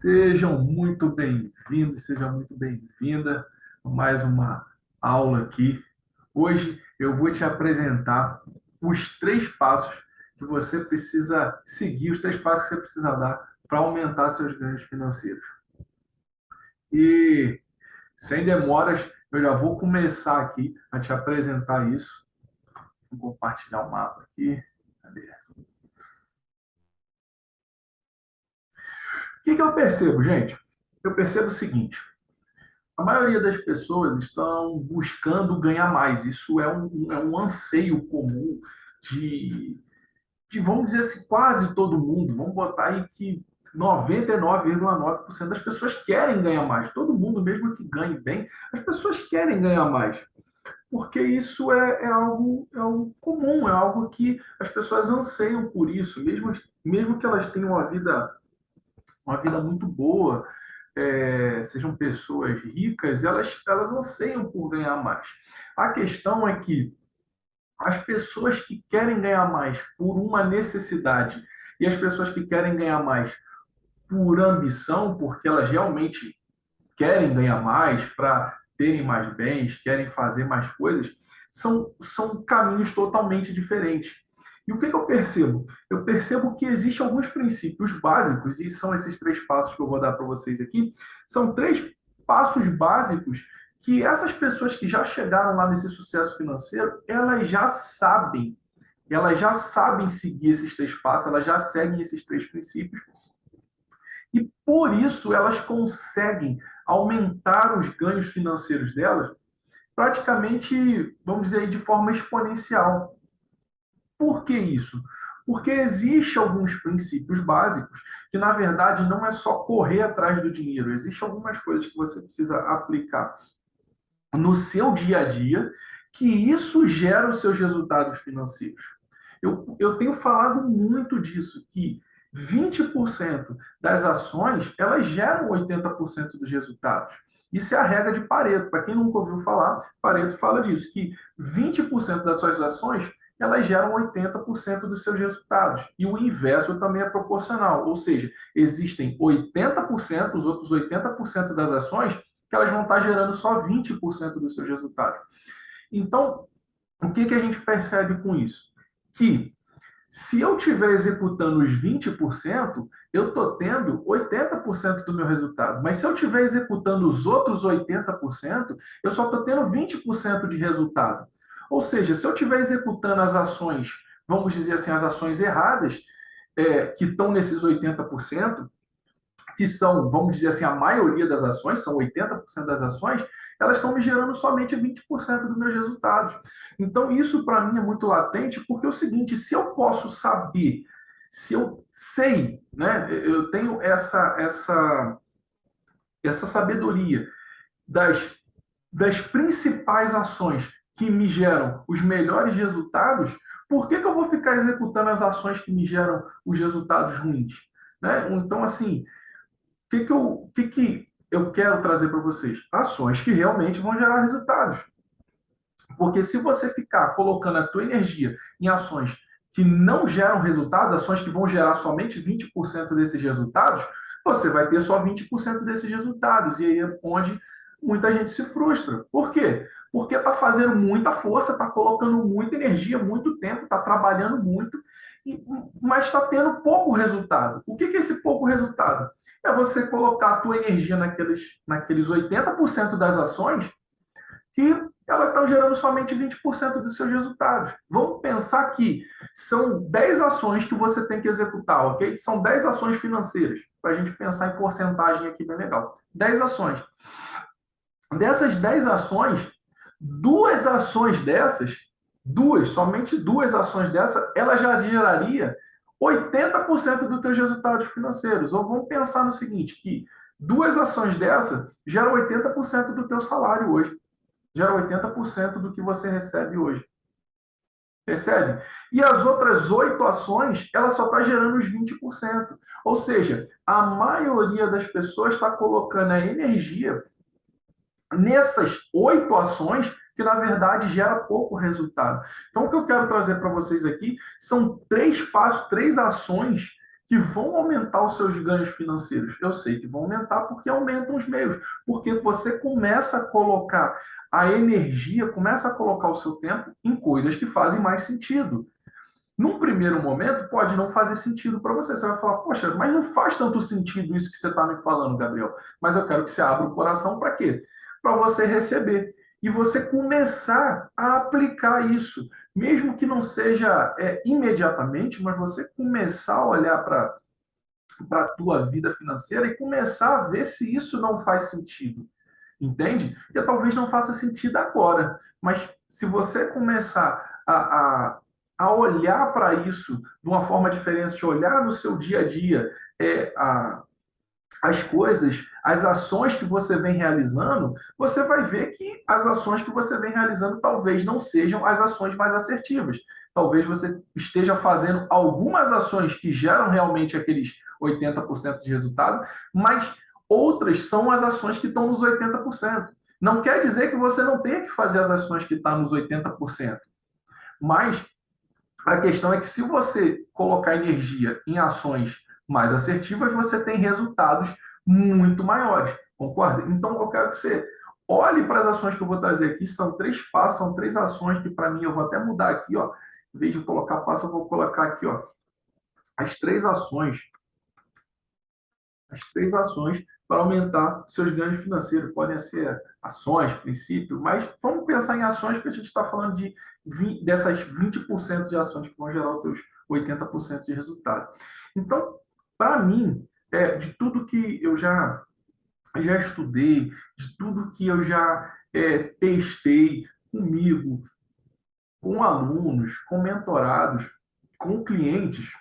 Sejam muito bem-vindos, seja muito bem-vinda a mais uma aula aqui. Hoje eu vou te apresentar os três passos que você precisa seguir, os três passos que você precisa dar para aumentar seus ganhos financeiros. E sem demoras, eu já vou começar aqui a te apresentar isso. Vou compartilhar o mapa aqui. Cadê? O que eu percebo, gente? Eu percebo o seguinte: a maioria das pessoas estão buscando ganhar mais. Isso é um anseio comum de, vamos dizer assim, quase todo mundo. Vamos botar aí que 99,9% das pessoas querem ganhar mais. Todo mundo, mesmo que ganhe bem, as pessoas querem ganhar mais. Porque isso é algo comum, é algo que as pessoas anseiam por isso, mesmo que elas tenham uma vida muito boa, sejam pessoas ricas, elas anseiam por ganhar mais. A questão é que as pessoas que querem ganhar mais por uma necessidade e as pessoas que querem ganhar mais por ambição, porque elas realmente querem ganhar mais para terem mais bens, querem fazer mais coisas, são caminhos totalmente diferentes. E o que eu percebo? Eu percebo que existem alguns princípios básicos, e são esses três passos que eu vou dar para vocês aqui. São três passos básicos que essas pessoas que já chegaram lá nesse sucesso financeiro, elas já sabem seguir esses três passos, elas já seguem esses três princípios, e por isso elas conseguem aumentar os ganhos financeiros delas praticamente, vamos dizer, de forma exponencial. Por que isso? Porque existem alguns princípios básicos que, na verdade, não é só correr atrás do dinheiro. Existem algumas coisas que você precisa aplicar no seu dia a dia, que isso gera os seus resultados financeiros. Eu tenho falado muito disso, que 20% das ações, elas geram 80% dos resultados. Isso é a regra de Pareto. Para quem nunca ouviu falar, Pareto fala disso, que 20% das suas ações, elas geram 80% dos seus resultados. E o inverso também é proporcional. Ou seja, existem 80%, os outros 80% das ações, que elas vão estar gerando só 20% dos seus resultados. Então, o que a gente percebe com isso? Que se eu estiver executando os 20%, eu estou tendo 80% do meu resultado. Mas se eu estiver executando os outros 80%, eu só estou tendo 20% de resultado. Ou seja, se eu estiver executando as ações, vamos dizer assim, as ações erradas, que estão nesses 80%, que são, vamos dizer assim, a maioria das ações, são 80% das ações, elas estão me gerando somente 20% dos meus resultados. Então, isso para mim é muito latente, porque é o seguinte: se eu posso saber, se eu sei, né, eu tenho essa sabedoria das principais ações que me geram os melhores resultados, por que eu vou ficar executando as ações que me geram os resultados ruins? Né? Então, assim, o que eu quero trazer para vocês? Ações que realmente vão gerar resultados. Porque se você ficar colocando a tua energia em ações que não geram resultados, ações que vão gerar somente 20% desses resultados, você vai ter só 20% desses resultados. E aí é onde muita gente se frustra. Por quê? Porque está fazendo muita força, está colocando muita energia, muito tempo, está trabalhando muito, mas está tendo pouco resultado. O que é esse pouco resultado? É você colocar a tua energia naqueles 80% das ações que elas estão gerando somente 20% dos seus resultados. Vamos pensar que são 10 ações que você tem que executar, ok? São 10 ações financeiras, para a gente pensar em porcentagem aqui bem legal. 10 ações. Dessas 10 ações, somente duas ações dessas, ela já geraria 80% dos teus resultados financeiros. Ou vamos pensar no seguinte, que duas ações dessas geram 80% do teu salário hoje. Gera 80% do que você recebe hoje. Percebe? E as outras 8 ações, ela só está gerando os 20%. Ou seja, a maioria das pessoas está colocando a energia nessas 8 ações que, na verdade, gera pouco resultado. Então, o que eu quero trazer para vocês aqui são 3 passos, 3 ações que vão aumentar os seus ganhos financeiros? Eu sei que vão aumentar porque aumentam os meios, porque você começa a colocar a energia, começa a colocar o seu tempo em coisas que fazem mais sentido. Num primeiro momento, pode não fazer sentido para você. Você vai falar, poxa, mas não faz tanto sentido isso que você está me falando, Gabriel. Mas eu quero que você abra o coração para quê? Para você receber. E você começar a aplicar isso. Mesmo que não seja imediatamente, mas você começar a olhar para a tua vida financeira e começar a ver se isso não faz sentido. Entende? Que talvez não faça sentido agora, mas se você começar a olhar para isso de uma forma diferente, olhar no seu dia a dia as coisas, as ações que você vem realizando, você vai ver que as ações que você vem realizando talvez não sejam as ações mais assertivas. Talvez você esteja fazendo algumas ações que geram realmente aqueles 80% de resultado, mas outras são as ações que estão nos 80%. Não quer dizer que você não tenha que fazer as ações que estão nos 80%, mas a questão é que se você colocar energia em ações mais assertivas, você tem resultados muito maiores, concorda? Então, eu quero que você olhe para as ações que eu vou trazer aqui, são 3 passos, são 3 ações que para mim eu vou até mudar aqui, ó. Em vez de colocar passo, eu vou colocar aqui, ó, as 3 ações, para aumentar seus ganhos financeiros. Podem ser ações, princípio, mas vamos pensar em ações, porque a gente está falando dessas 20% de ações que vão gerar os teus 80% de resultado. Então, para mim, de tudo que eu já estudei, de tudo que eu já testei comigo, com alunos, com mentorados, com clientes,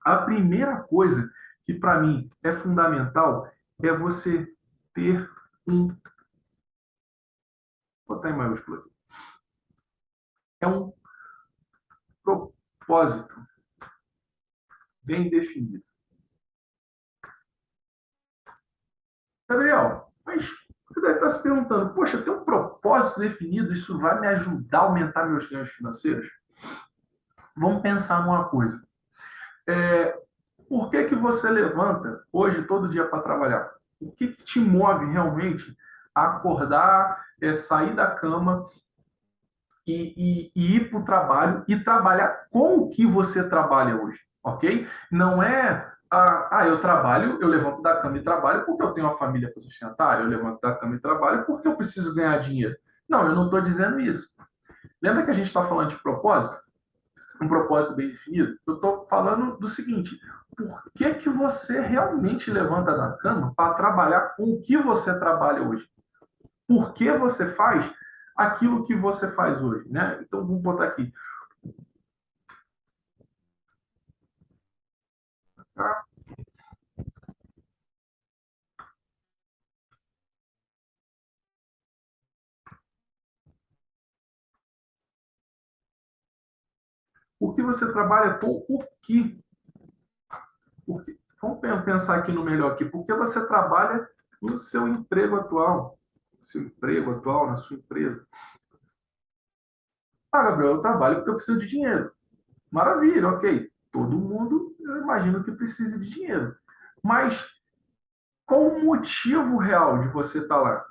a primeira coisa que para mim é fundamental é você ter um. Vou botar em maiúsculo aqui. É um propósito bem definido. Gabriel, mas você deve estar se perguntando, poxa, ter um propósito definido, isso vai me ajudar a aumentar meus ganhos financeiros? Vamos pensar numa coisa. Por que você levanta hoje todo dia para trabalhar? O que te move realmente a acordar, sair da cama e ir para o trabalho e trabalhar com o que você trabalha hoje, ok? Não é, eu trabalho, eu levanto da cama e trabalho porque eu tenho uma família para sustentar, eu levanto da cama e trabalho porque eu preciso ganhar dinheiro. Não, eu não estou dizendo isso. Lembra que a gente está falando de propósito? Um propósito bem definido? Eu estou falando do seguinte, por que você realmente levanta da cama para trabalhar com o que você trabalha hoje? Por que você faz aquilo que você faz hoje, né? Então, vamos botar aqui. Por que você trabalha com o que? Vamos pensar aqui no melhor aqui. Por que você trabalha no seu emprego atual? No seu emprego atual, na sua empresa? Gabriel, eu trabalho porque eu preciso de dinheiro. Maravilha, ok. Todo mundo, eu imagino que precise de dinheiro. Mas qual o motivo real de você estar lá?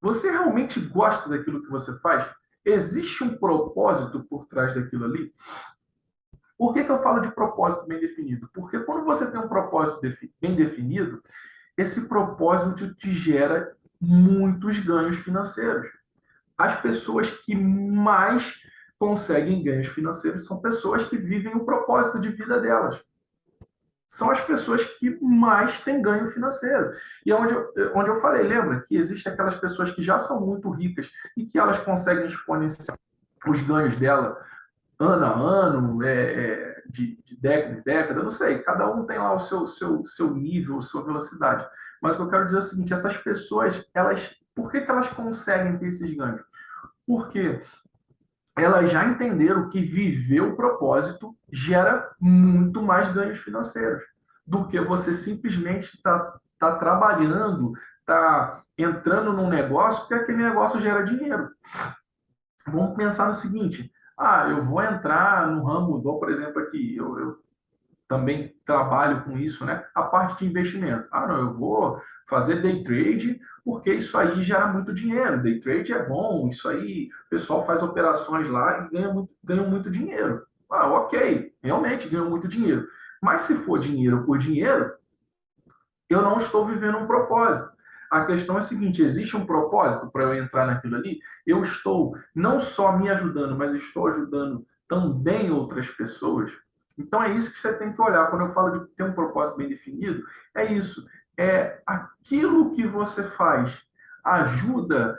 Você realmente gosta daquilo que você faz? Existe um propósito por trás daquilo ali? Por que eu falo de propósito bem definido? Porque quando você tem um propósito bem definido, esse propósito te gera muitos ganhos financeiros. As pessoas que mais conseguem ganhos financeiros são pessoas que vivem o propósito de vida delas. São as pessoas que mais têm ganho financeiro. E é onde eu falei, lembra que existem aquelas pessoas que já são muito ricas e que elas conseguem exponenciar os ganhos dela ano a ano, de década em década, não sei, cada um tem lá o seu nível, a sua velocidade. Mas o que eu quero dizer é o seguinte, essas pessoas, por que elas conseguem ter esses ganhos? Porque elas já entenderam que viver o propósito gera muito mais ganhos financeiros do que você simplesmente tá trabalhando, tá entrando num negócio, porque aquele negócio gera dinheiro. Vamos pensar no seguinte, eu vou entrar no ramo, igual, por exemplo, aqui, eu também trabalho com isso, né? A parte de investimento. Ah, não, eu vou fazer day trade porque isso aí gera muito dinheiro. Day trade é bom, isso aí, o pessoal faz operações lá e ganha muito dinheiro. Ah, ok, realmente ganham muito dinheiro. Mas se for dinheiro por dinheiro, eu não estou vivendo um propósito. A questão é a seguinte: existe um propósito para eu entrar naquilo ali? Eu estou não só me ajudando, mas estou ajudando também outras pessoas? Então é isso que você tem que olhar. Quando eu falo de ter um propósito bem definido, é isso. É aquilo que você faz ajuda,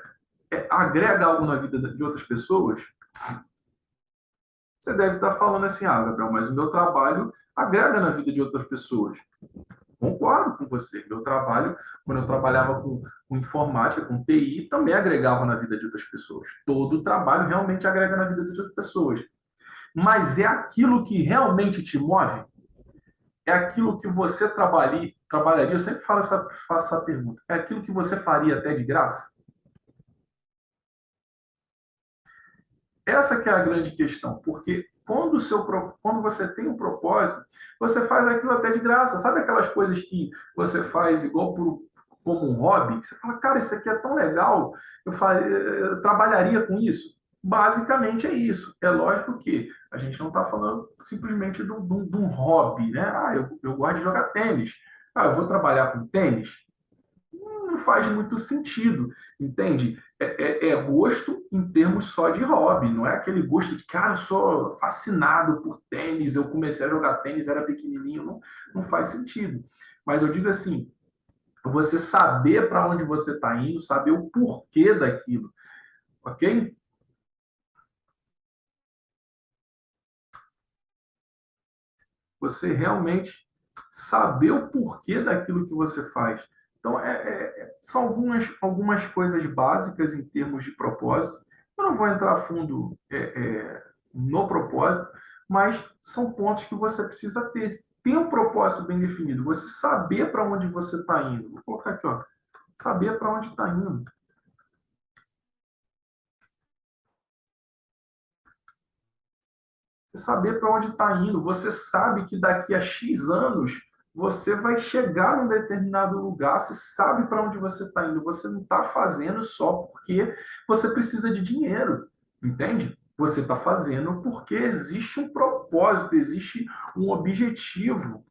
agrega algo na vida de outras pessoas? Você deve estar falando assim: ah, Gabriel, mas o meu trabalho agrega na vida de outras pessoas. Concordo com você. Meu trabalho, quando eu trabalhava com informática, com TI, também agregava na vida de outras pessoas. Todo trabalho realmente agrega na vida de outras pessoas. Mas é aquilo que realmente te move? É aquilo que você trabalharia? Eu sempre faço essa pergunta. É aquilo que você faria até de graça? Essa que é a grande questão, porque quando você tem um propósito, você faz aquilo até de graça. Sabe aquelas coisas que você faz como um hobby? Que você fala, cara, isso aqui é tão legal, eu trabalharia com isso? Basicamente é isso. É lógico que a gente não está falando simplesmente de um hobby, né? Ah, eu gosto de jogar tênis. Ah, eu vou trabalhar com tênis? Não faz muito sentido, entende? É gosto em termos só de hobby, não é aquele gosto de, cara, eu sou fascinado por tênis, eu comecei a jogar tênis, era pequenininho, não faz sentido. Mas eu digo assim, você saber para onde você está indo, saber o porquê daquilo, ok? Você realmente saber o porquê daquilo que você faz. Então, são algumas coisas básicas em termos de propósito. Eu não vou entrar a fundo no propósito, mas são pontos que você precisa ter. Ter um propósito bem definido, você saber para onde você está indo. Vou colocar aqui, ó. Saber para onde está indo. Você saber para onde está indo. Você sabe que daqui a X anos você vai chegar num determinado lugar. Você sabe para onde você está indo. Você não está fazendo só porque você precisa de dinheiro, entende? Você está fazendo porque existe um propósito, existe um objetivo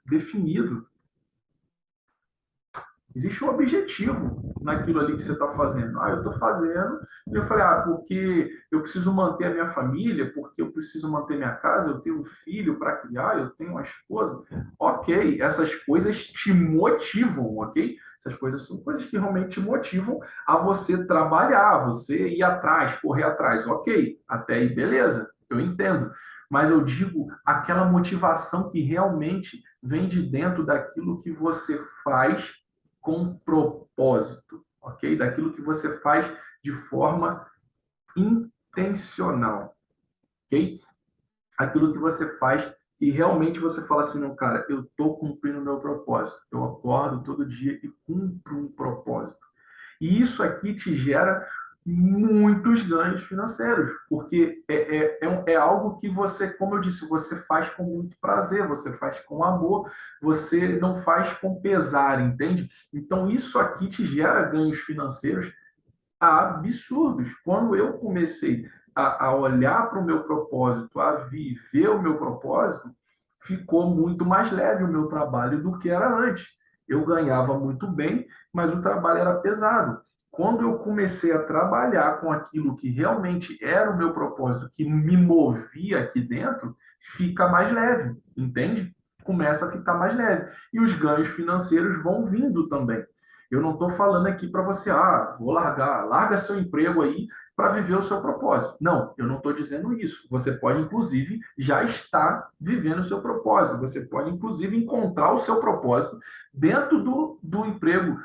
definido. Existe um objetivo naquilo ali que você está fazendo. Ah, eu estou fazendo. E eu falei, porque eu preciso manter a minha família, porque eu preciso manter minha casa, eu tenho um filho para criar, eu tenho uma esposa. Ok, essas coisas te motivam, ok? Essas coisas são coisas que realmente te motivam a você trabalhar, a você ir atrás, correr atrás. Ok, até aí, beleza, eu entendo. Mas eu digo aquela motivação que realmente vem de dentro daquilo que você faz com propósito, ok? Daquilo que você faz de forma intencional, ok? Aquilo que você faz que realmente você fala assim, não, cara, eu estou cumprindo o meu propósito. Eu acordo todo dia e cumpro um propósito. E isso aqui te gera muitos ganhos financeiros, porque é algo que você, como eu disse, você faz com muito prazer, você faz com amor, você não faz com pesar, entende? Então, isso aqui te gera ganhos financeiros absurdos. Quando eu comecei a olhar para o meu propósito, a viver o meu propósito, ficou muito mais leve o meu trabalho do que era antes. Eu ganhava muito bem, mas o trabalho era pesado. Quando eu comecei a trabalhar com aquilo que realmente era o meu propósito, que me movia aqui dentro, fica mais leve, entende? Começa a ficar mais leve. E os ganhos financeiros vão vindo também. Eu não estou falando aqui para você, vou larga seu emprego aí para viver o seu propósito. Não, eu não estou dizendo isso. Você pode, inclusive, já estar vivendo o seu propósito. Você pode, inclusive, encontrar o seu propósito dentro do emprego,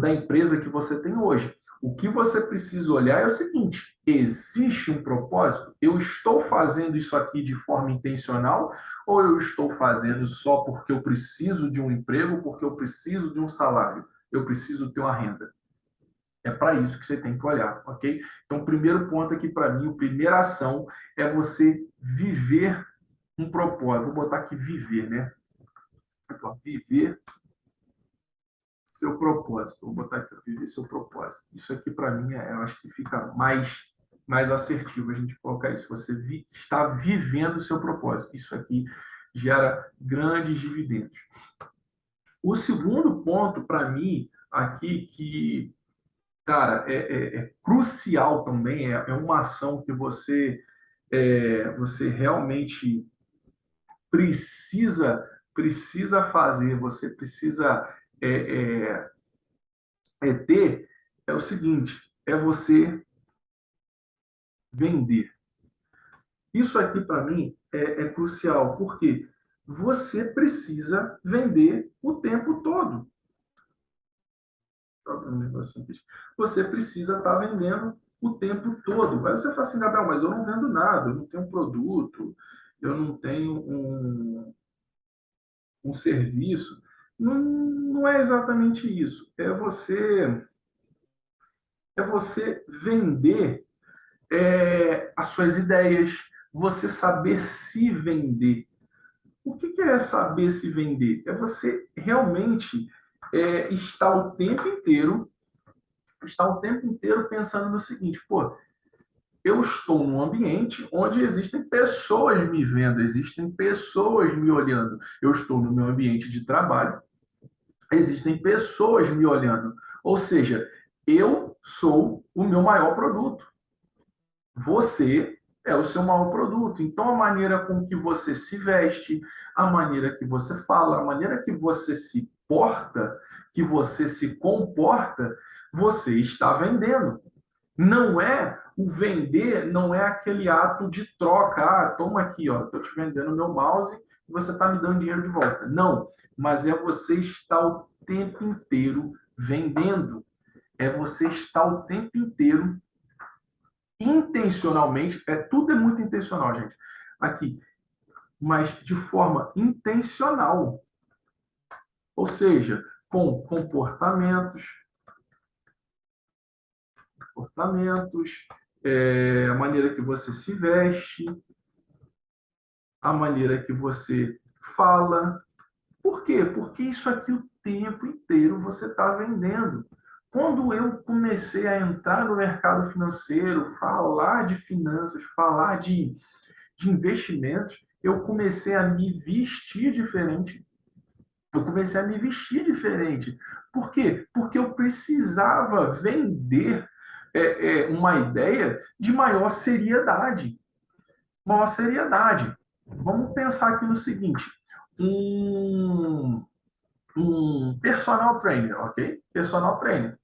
da empresa que você tem hoje. O que você precisa olhar é o seguinte: existe um propósito? Eu estou fazendo isso aqui de forma intencional ou eu estou fazendo só porque eu preciso de um emprego, porque eu preciso de um salário? Eu preciso ter uma renda. É para isso que você tem que olhar, ok? Então, o primeiro ponto aqui para mim, a primeira ação é você viver um propósito. Vou botar aqui viver, né? Aqui, ó, viver seu propósito. Vou botar aqui, ó, viver seu propósito. Isso aqui para mim, eu acho que fica mais assertivo a gente colocar isso. Você está vivendo o seu propósito. Isso aqui gera grandes dividendos. O segundo ponto para mim aqui que, cara, é crucial também, é uma ação que você realmente precisa fazer, você precisa é, é, ter, é o seguinte, é você vender. Isso aqui, para mim, é crucial, porque você precisa vender o tempo todo. Você precisa estar vendendo o tempo todo. Aí você fala assim, Gabriel, mas eu não vendo nada, eu não tenho um produto, eu não tenho um serviço. Não, não é exatamente isso. É você vender as suas ideias, você saber se vender. O que é saber se vender? É você realmente estar o tempo inteiro pensando no seguinte, pô, eu estou num ambiente onde existem pessoas me vendo, existem pessoas me olhando. Eu estou no meu ambiente de trabalho, existem pessoas me olhando. Ou seja, eu sou o meu maior produto. Você é o seu maior produto. Então, a maneira com que você se veste, a maneira que você fala, a maneira que você se porta, que você se comporta, você está vendendo. Não é o vender, não é aquele ato de troca. Ah, toma aqui, ó, estou te vendendo meu mouse e você está me dando dinheiro de volta. Não, mas é você estar o tempo inteiro vendendo. É você estar o tempo inteiro intencionalmente, tudo é muito intencional, gente, aqui, mas de forma intencional. Ou seja, com comportamentos, a maneira que você se veste, a maneira que você fala. Por quê? Porque isso aqui o tempo inteiro você está vendendo. Quando eu comecei a entrar no mercado financeiro, falar de finanças, falar de investimentos, eu comecei a me vestir diferente. Eu comecei a me vestir diferente. Por quê? Porque eu precisava vender uma ideia de maior seriedade. Maior seriedade. Vamos pensar aqui no seguinte: um, um personal trainer, ok? Personal trainer.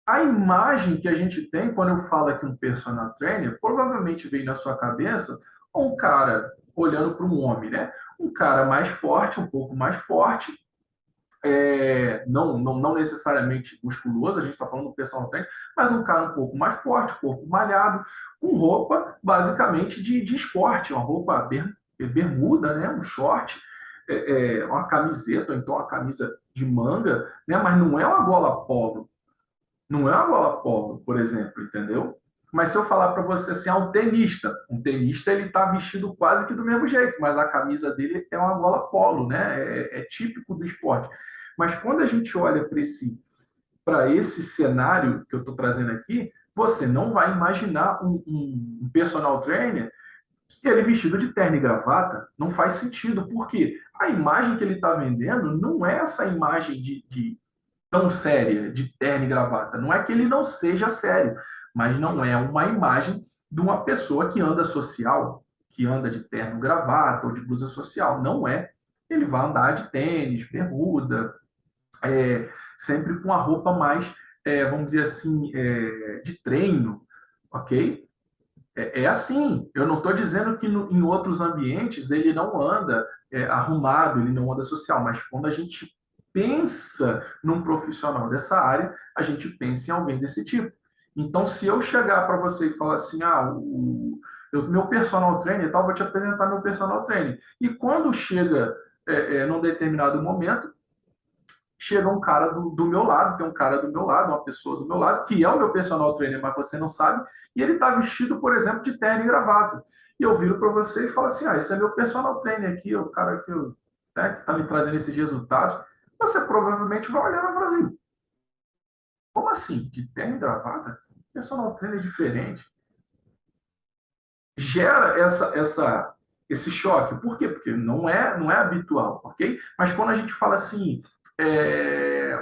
A imagem que a gente tem quando eu falo aqui um personal trainer, provavelmente veio na sua cabeça um cara olhando para um homem, né? Um cara mais forte, um pouco mais forte, não necessariamente musculoso, a gente está falando do personal trainer, mas um cara um pouco mais forte, corpo malhado, com roupa basicamente de esporte, uma roupa bermuda, né? Um short, uma camiseta, ou então uma camisa de manga, né? Mas não é uma gola polo, não é uma bola polo, por exemplo, entendeu? Mas se eu falar para você assim, um tenista ele está vestido quase que do mesmo jeito, mas a camisa dele é uma bola polo, né? É típico do esporte. Mas quando a gente olha para esse cenário que eu estou trazendo aqui, você não vai imaginar um personal trainer que ele vestido de terno e gravata. Não faz sentido, porque a imagem que ele está vendendo não é essa imagem de tão séria, de terno e gravata. Não é que ele não seja sério, mas não é uma imagem de uma pessoa que anda social, que anda de terno e gravata ou de blusa social. Não é. Ele vai andar de tênis, bermuda, sempre com a roupa mais, vamos dizer assim, de treino, ok? É assim. Eu não estou dizendo que em outros ambientes ele não anda arrumado, ele não anda social, mas quando a gente pensa num profissional dessa área, a gente pensa em alguém desse tipo. Então, se eu chegar para você e falar assim, meu personal trainer, tal, vou te apresentar meu personal trainer. E quando chega num determinado momento, chega um cara do meu lado, tem um cara do meu lado, uma pessoa do meu lado, que é o meu personal trainer, mas você não sabe, e ele está vestido, por exemplo, de terno e gravata. E eu viro para você e falo assim: ah, esse é meu personal trainer aqui, o cara que, né, que está me trazendo esses resultados. Você provavelmente vai olhar e vai falar assim: como assim? De terno e gravata? Personal trainer é diferente. Gera esse choque. Por quê? Porque não é habitual, ok? Mas quando a gente fala assim,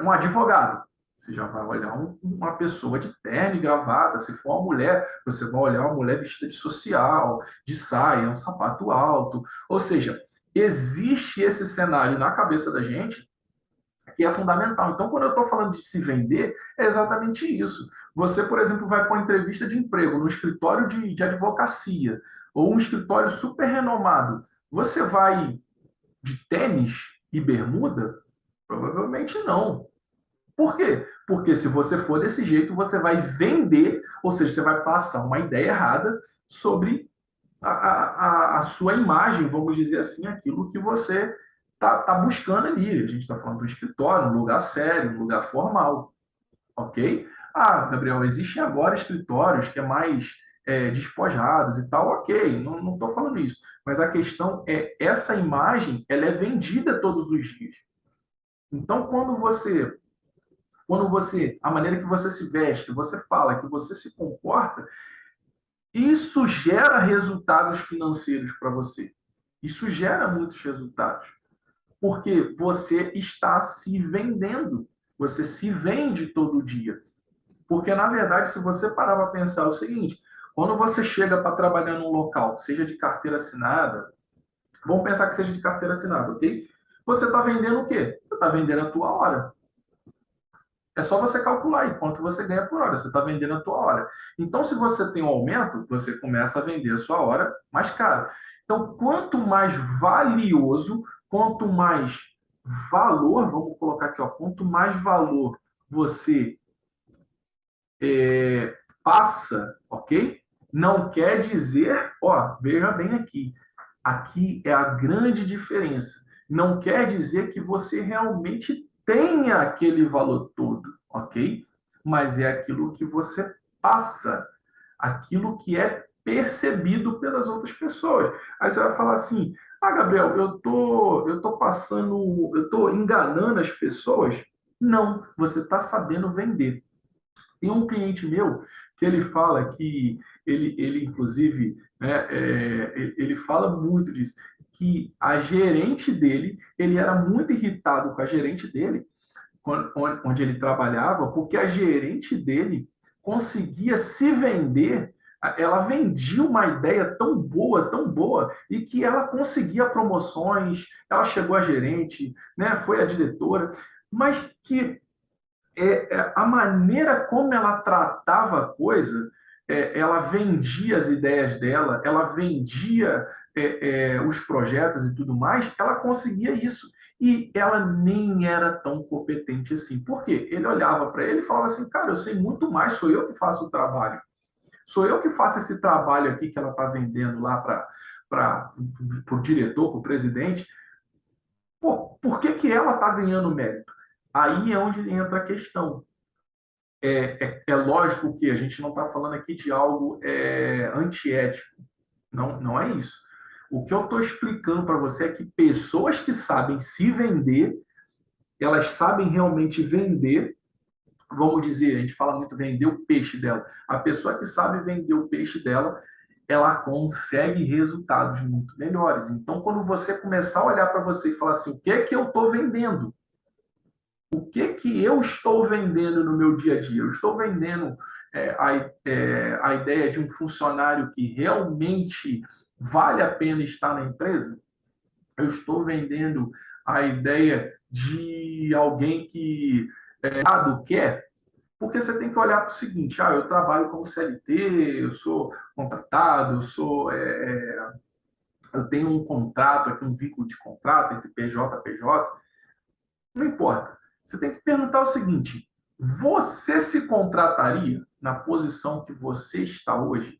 um advogado, você já vai olhar uma pessoa de terno e gravata. Se for uma mulher, você vai olhar uma mulher vestida de social, de saia, um sapato alto. Ou seja, existe esse cenário na cabeça da gente que é fundamental. Então, quando eu estou falando de se vender, é exatamente isso. Você, por exemplo, vai para uma entrevista de emprego no escritório de advocacia ou um escritório super renomado. Você vai de tênis e bermuda? Provavelmente não. Por quê? Porque se você for desse jeito, você vai vender, ou seja, você vai passar uma ideia errada sobre a sua imagem, vamos dizer assim, aquilo que você tá buscando ali. A gente está falando do escritório, um lugar sério, um lugar formal, ok? Ah, Gabriel, existem agora escritórios que é mais despojados e tal, ok, não estou falando isso. Mas a questão é, essa imagem, ela é vendida todos os dias. Então, a maneira que você se veste, que você fala, que você se comporta, isso gera resultados financeiros para você. Isso gera muitos resultados. Porque você está se vendendo. Você se vende todo dia. Porque, na verdade, se você parar para pensar o seguinte, quando você chega para trabalhar num local, seja de carteira assinada, vamos pensar que seja de carteira assinada, ok? Você está vendendo o quê? Você está vendendo a tua hora. É só você calcular aí quanto você ganha por hora. Você está vendendo a tua hora. Então, se você tem um aumento, você começa a vender a sua hora mais caro. Então, quanto mais valioso, quanto mais valor, vamos colocar aqui, ó, quanto mais valor você passa, ok? Não quer dizer, ó, veja bem aqui, aqui é a grande diferença. Não quer dizer que você realmente tenha aquele valor todo, ok? Mas é aquilo que você passa, aquilo que é percebido pelas outras pessoas. Aí você vai falar assim: ah, Gabriel, eu tô passando, eu tô enganando as pessoas? Não, você está sabendo vender. Tem um cliente meu que ele fala que ele inclusive, né, ele fala muito disso, que a gerente dele, ele era muito irritado com a gerente dele, onde ele trabalhava, porque a gerente dele conseguia se vender, ela vendia uma ideia tão boa, e que ela conseguia promoções, ela chegou a gerente, né, foi a diretora, mas que a maneira como ela tratava a coisa, ela vendia as ideias dela, ela vendia os projetos e tudo mais, ela conseguia isso. E ela nem era tão competente assim. Por quê? Ele olhava para ele e falava assim: cara, eu sei muito mais, sou eu que faço o trabalho. Sou eu que faço esse trabalho aqui que ela está vendendo lá para o diretor, para o presidente. Pô, por que, que ela está ganhando mérito? Aí é onde entra a questão. É lógico que a gente não está falando aqui de algo antiético. Não é isso. O que eu estou explicando para você é que pessoas que sabem se vender, elas sabem realmente vender, vamos dizer, a gente fala muito vender o peixe dela. A pessoa que sabe vender o peixe dela, ela consegue resultados muito melhores. Então, quando você começar a olhar para você e falar assim: o que é que eu estou vendendo? O que que eu estou vendendo no meu dia a dia? Eu estou vendendo a ideia de um funcionário que realmente vale a pena estar na empresa? Eu estou vendendo a ideia de alguém que quer? Porque você tem que olhar para o seguinte: eu trabalho como CLT, eu sou contratado, eu tenho um contrato aqui, um vínculo de contrato entre PJ e PJ. Não importa. Você tem que perguntar o seguinte: você se contrataria na posição que você está hoje,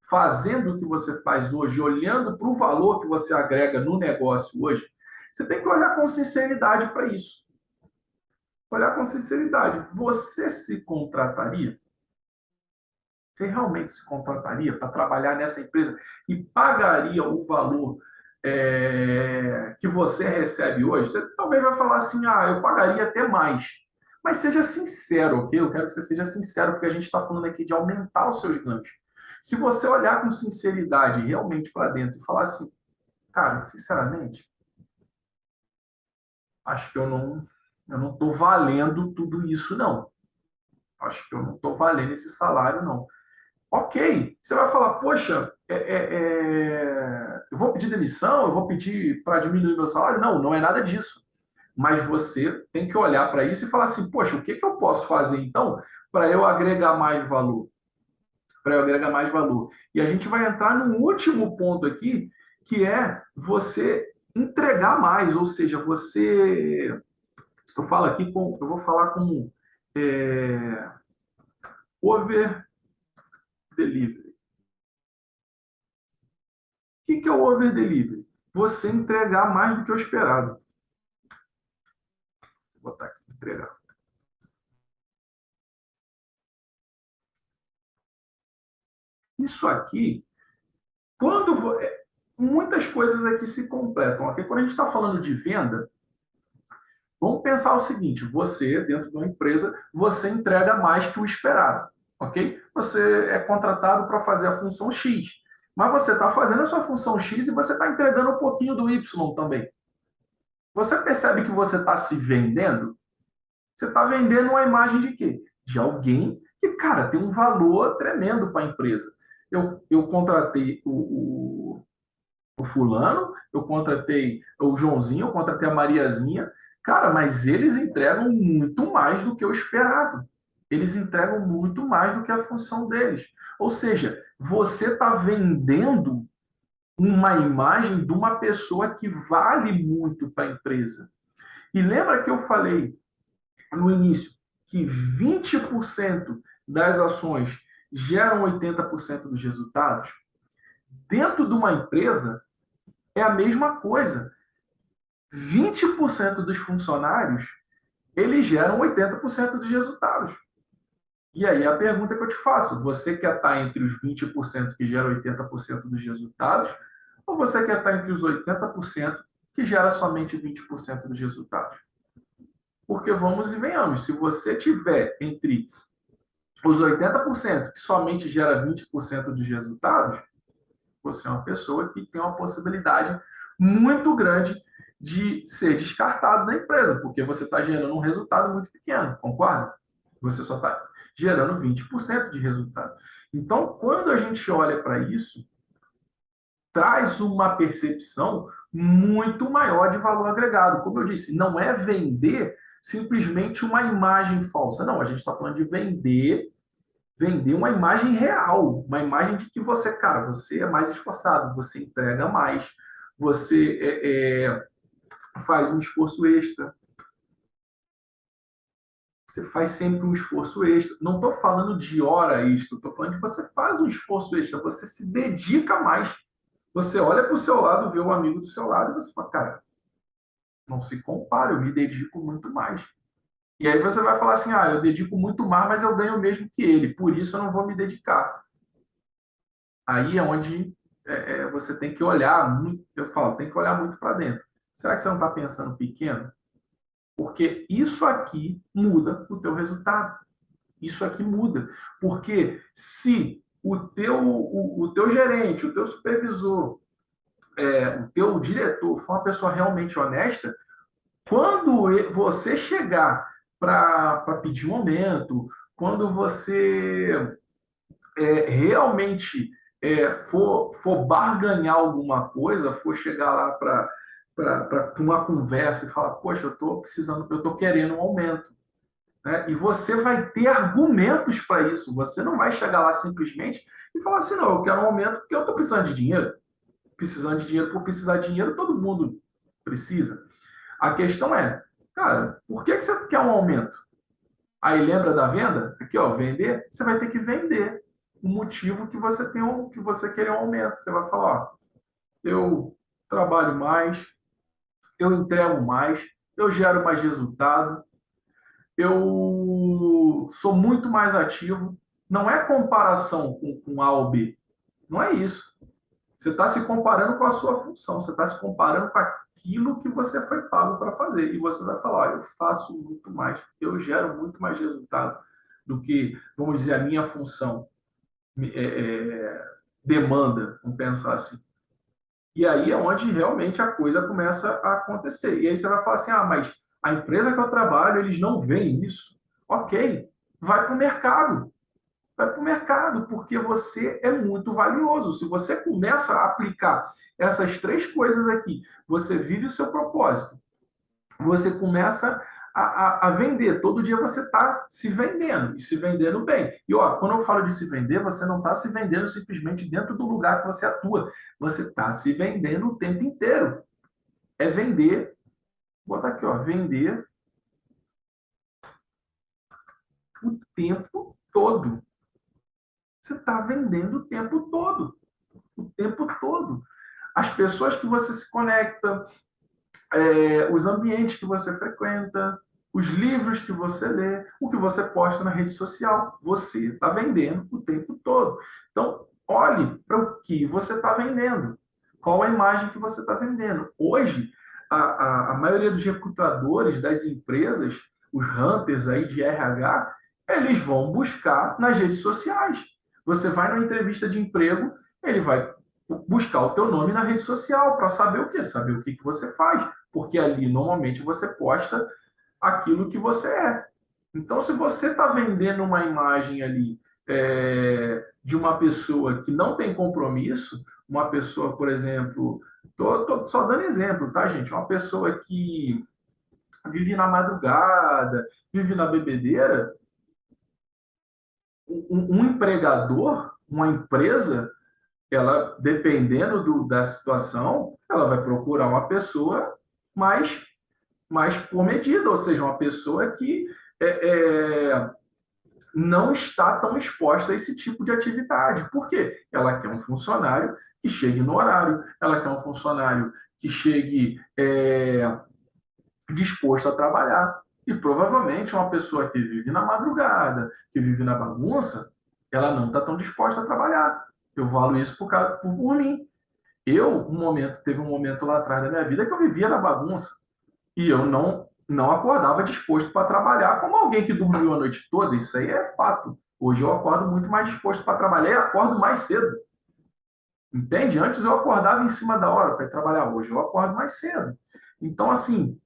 fazendo o que você faz hoje, olhando para o valor que você agrega no negócio hoje? Você tem que olhar com sinceridade para isso. olhar com sinceridade. Você se contrataria? Você realmente se contrataria para trabalhar nessa empresa e pagaria o valor que você recebe hoje? Você talvez vai falar assim, eu pagaria até mais. Mas seja sincero, ok? Eu quero que você seja sincero, porque a gente está falando aqui de aumentar os seus ganhos. Se você olhar com sinceridade realmente para dentro e falar assim, cara, sinceramente, acho que eu não estou valendo tudo isso, não. Acho que eu não estou valendo esse salário, não. Ok, você vai falar, poxa, eu vou pedir demissão, eu vou pedir para diminuir meu salário? Não, não é nada disso. Mas você tem que olhar para isso e falar assim, poxa, o que que eu posso fazer então para eu agregar mais valor? Para eu agregar mais valor. E a gente vai entrar no último ponto aqui, que é você entregar mais, ou seja, eu falo aqui eu vou falar como over delivery. O que é o over delivery? Você entregar mais do que o esperado. Vou botar aqui, entregar. Isso aqui, quando muitas coisas aqui se completam. Okay? Quando a gente está falando de venda, vamos pensar o seguinte: você, dentro de uma empresa, você entrega mais que o esperado. Ok? Você é contratado para fazer a função X. Mas você está fazendo a sua função X e você está entregando um pouquinho do Y também. Você percebe que você está se vendendo? Você está vendendo uma imagem de quê? De alguém que, cara, tem um valor tremendo para a empresa. Eu contratei o fulano, eu contratei o Joãozinho, eu contratei a Mariazinha, cara, mas eles entregam muito mais do que o esperado. Eles entregam muito mais do que a função deles. Ou seja, você está vendendo uma imagem de uma pessoa que vale muito para a empresa. E lembra que eu falei no início que 20% das ações geram 80% dos resultados? Dentro de uma empresa, é a mesma coisa. 20% dos funcionários, eles geram 80% dos resultados. E aí a pergunta que eu te faço, você quer estar entre os 20% que geram 80% dos resultados, ou você quer estar entre os 80% que gera somente 20% dos resultados? Porque vamos e venhamos, se você tiver entre os 80% que somente gera 20% dos resultados, você é uma pessoa que tem uma possibilidade muito grande de ser descartado da empresa, porque você está gerando um resultado muito pequeno, concorda? Você só está gerando 20% de resultado. Então, quando a gente olha para isso, traz uma percepção muito maior de valor agregado. Como eu disse, não é vender simplesmente uma imagem falsa. Não, a gente está falando de vender uma imagem real, uma imagem de que você, cara, você é mais esforçado, você entrega mais, você faz um esforço extra, você faz sempre um esforço extra. Não estou falando de hora extra, estou falando de você faz um esforço extra, você se dedica mais. Você olha para o seu lado, vê o amigo do seu lado e você fala, cara, não se compara, eu me dedico muito mais. E aí você vai falar assim, eu dedico muito mais, mas eu ganho o mesmo que ele, por isso eu não vou me dedicar. Aí é onde você tem que olhar muito, eu falo, tem que olhar muito para dentro. Será que você não está pensando pequeno? Porque isso aqui muda o teu resultado. Isso aqui muda. Porque se o teu gerente, o teu supervisor, o teu diretor for uma pessoa realmente honesta, quando você chegar para pedir um aumento, quando você realmente for barganhar alguma coisa, for chegar lá para uma conversa e falar, poxa, eu estou precisando, eu estou querendo um aumento. Né? E você vai ter argumentos para isso. Você não vai chegar lá simplesmente e falar assim, não, eu quero um aumento porque eu estou precisando de dinheiro. Precisando de dinheiro por precisar de dinheiro, todo mundo precisa. A questão é, cara, por que você quer um aumento? Aí lembra da venda? Aqui, ó, vender, você vai ter que vender o motivo que você tem que você quer um aumento. Você vai falar, ó, eu trabalho mais, eu entrego mais, eu gero mais resultado, eu sou muito mais ativo. Não é comparação com A ou B, não é isso. Você está se comparando com a sua função, você está se comparando com aquilo que você foi pago para fazer. E você vai falar: olha, eu faço muito mais, eu gero muito mais resultado do que, vamos dizer, a minha função demanda, vamos pensar assim. E aí é onde realmente a coisa começa a acontecer. E aí você vai falar assim: ah, mas a empresa que eu trabalho, eles não veem isso. Ok, vai para o mercado. Vai para o mercado, porque você é muito valioso. Se você começa a aplicar essas três coisas aqui, você vive o seu propósito, você começa a vender. Todo dia você está se vendendo, e se vendendo bem. E ó, quando eu falo de se vender, você não está se vendendo simplesmente dentro do lugar que você atua. Você está se vendendo o tempo inteiro. É vender, vou botar aqui, ó, vender o tempo todo. Você está vendendo o tempo todo. O tempo todo. As pessoas que você se conecta, os ambientes que você frequenta, os livros que você lê, o que você posta na rede social. Você está vendendo o tempo todo. Então, olhe para o que você está vendendo. Qual a imagem que você está vendendo? Hoje, a maioria dos recrutadores das empresas, os hunters aí de RH, eles vão buscar nas redes sociais. Você vai numa entrevista de emprego, ele vai buscar o teu nome na rede social para saber o quê? Saber o que você faz, porque ali normalmente você posta aquilo que você é. Então, se você está vendendo uma imagem ali de uma pessoa que não tem compromisso, uma pessoa, por exemplo, tô só dando exemplo, tá, gente? Uma pessoa que vive na madrugada, vive na bebedeira, um empregador, uma empresa, ela, dependendo da situação, ela vai procurar uma pessoa mais comedida, ou seja, uma pessoa que não está tão exposta a esse tipo de atividade. Por quê? Ela quer um funcionário que chegue no horário, ela quer um funcionário que chegue disposto a trabalhar. E provavelmente uma pessoa que vive na madrugada, que vive na bagunça, ela não está tão disposta a trabalhar. Eu falo isso por mim. Teve um momento lá atrás da minha vida que eu vivia na bagunça e eu não acordava disposto para trabalhar como alguém que dormiu a noite toda. Isso aí é fato. Hoje eu acordo muito mais disposto para trabalhar e acordo mais cedo. Entende? Antes eu acordava em cima da hora para ir trabalhar. Hoje eu acordo mais cedo. Então, assim,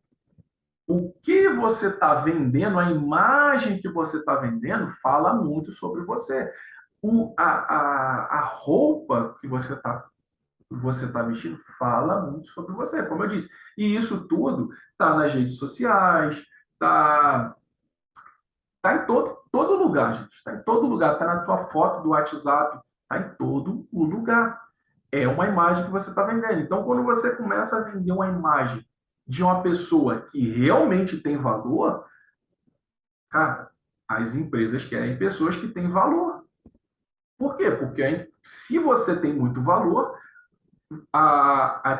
o que você está vendendo, a imagem que você está vendendo, fala muito sobre você. A roupa que você está vestindo fala muito sobre você, como eu disse. E isso tudo está nas redes sociais, está em todo lugar, gente. Está em todo lugar. Está na tua foto do WhatsApp, está em todo o lugar. É uma imagem que você está vendendo. Então, quando você começa a vender uma imagem de uma pessoa que realmente tem valor, cara, as empresas querem pessoas que têm valor. Por quê? Porque se você tem muito valor,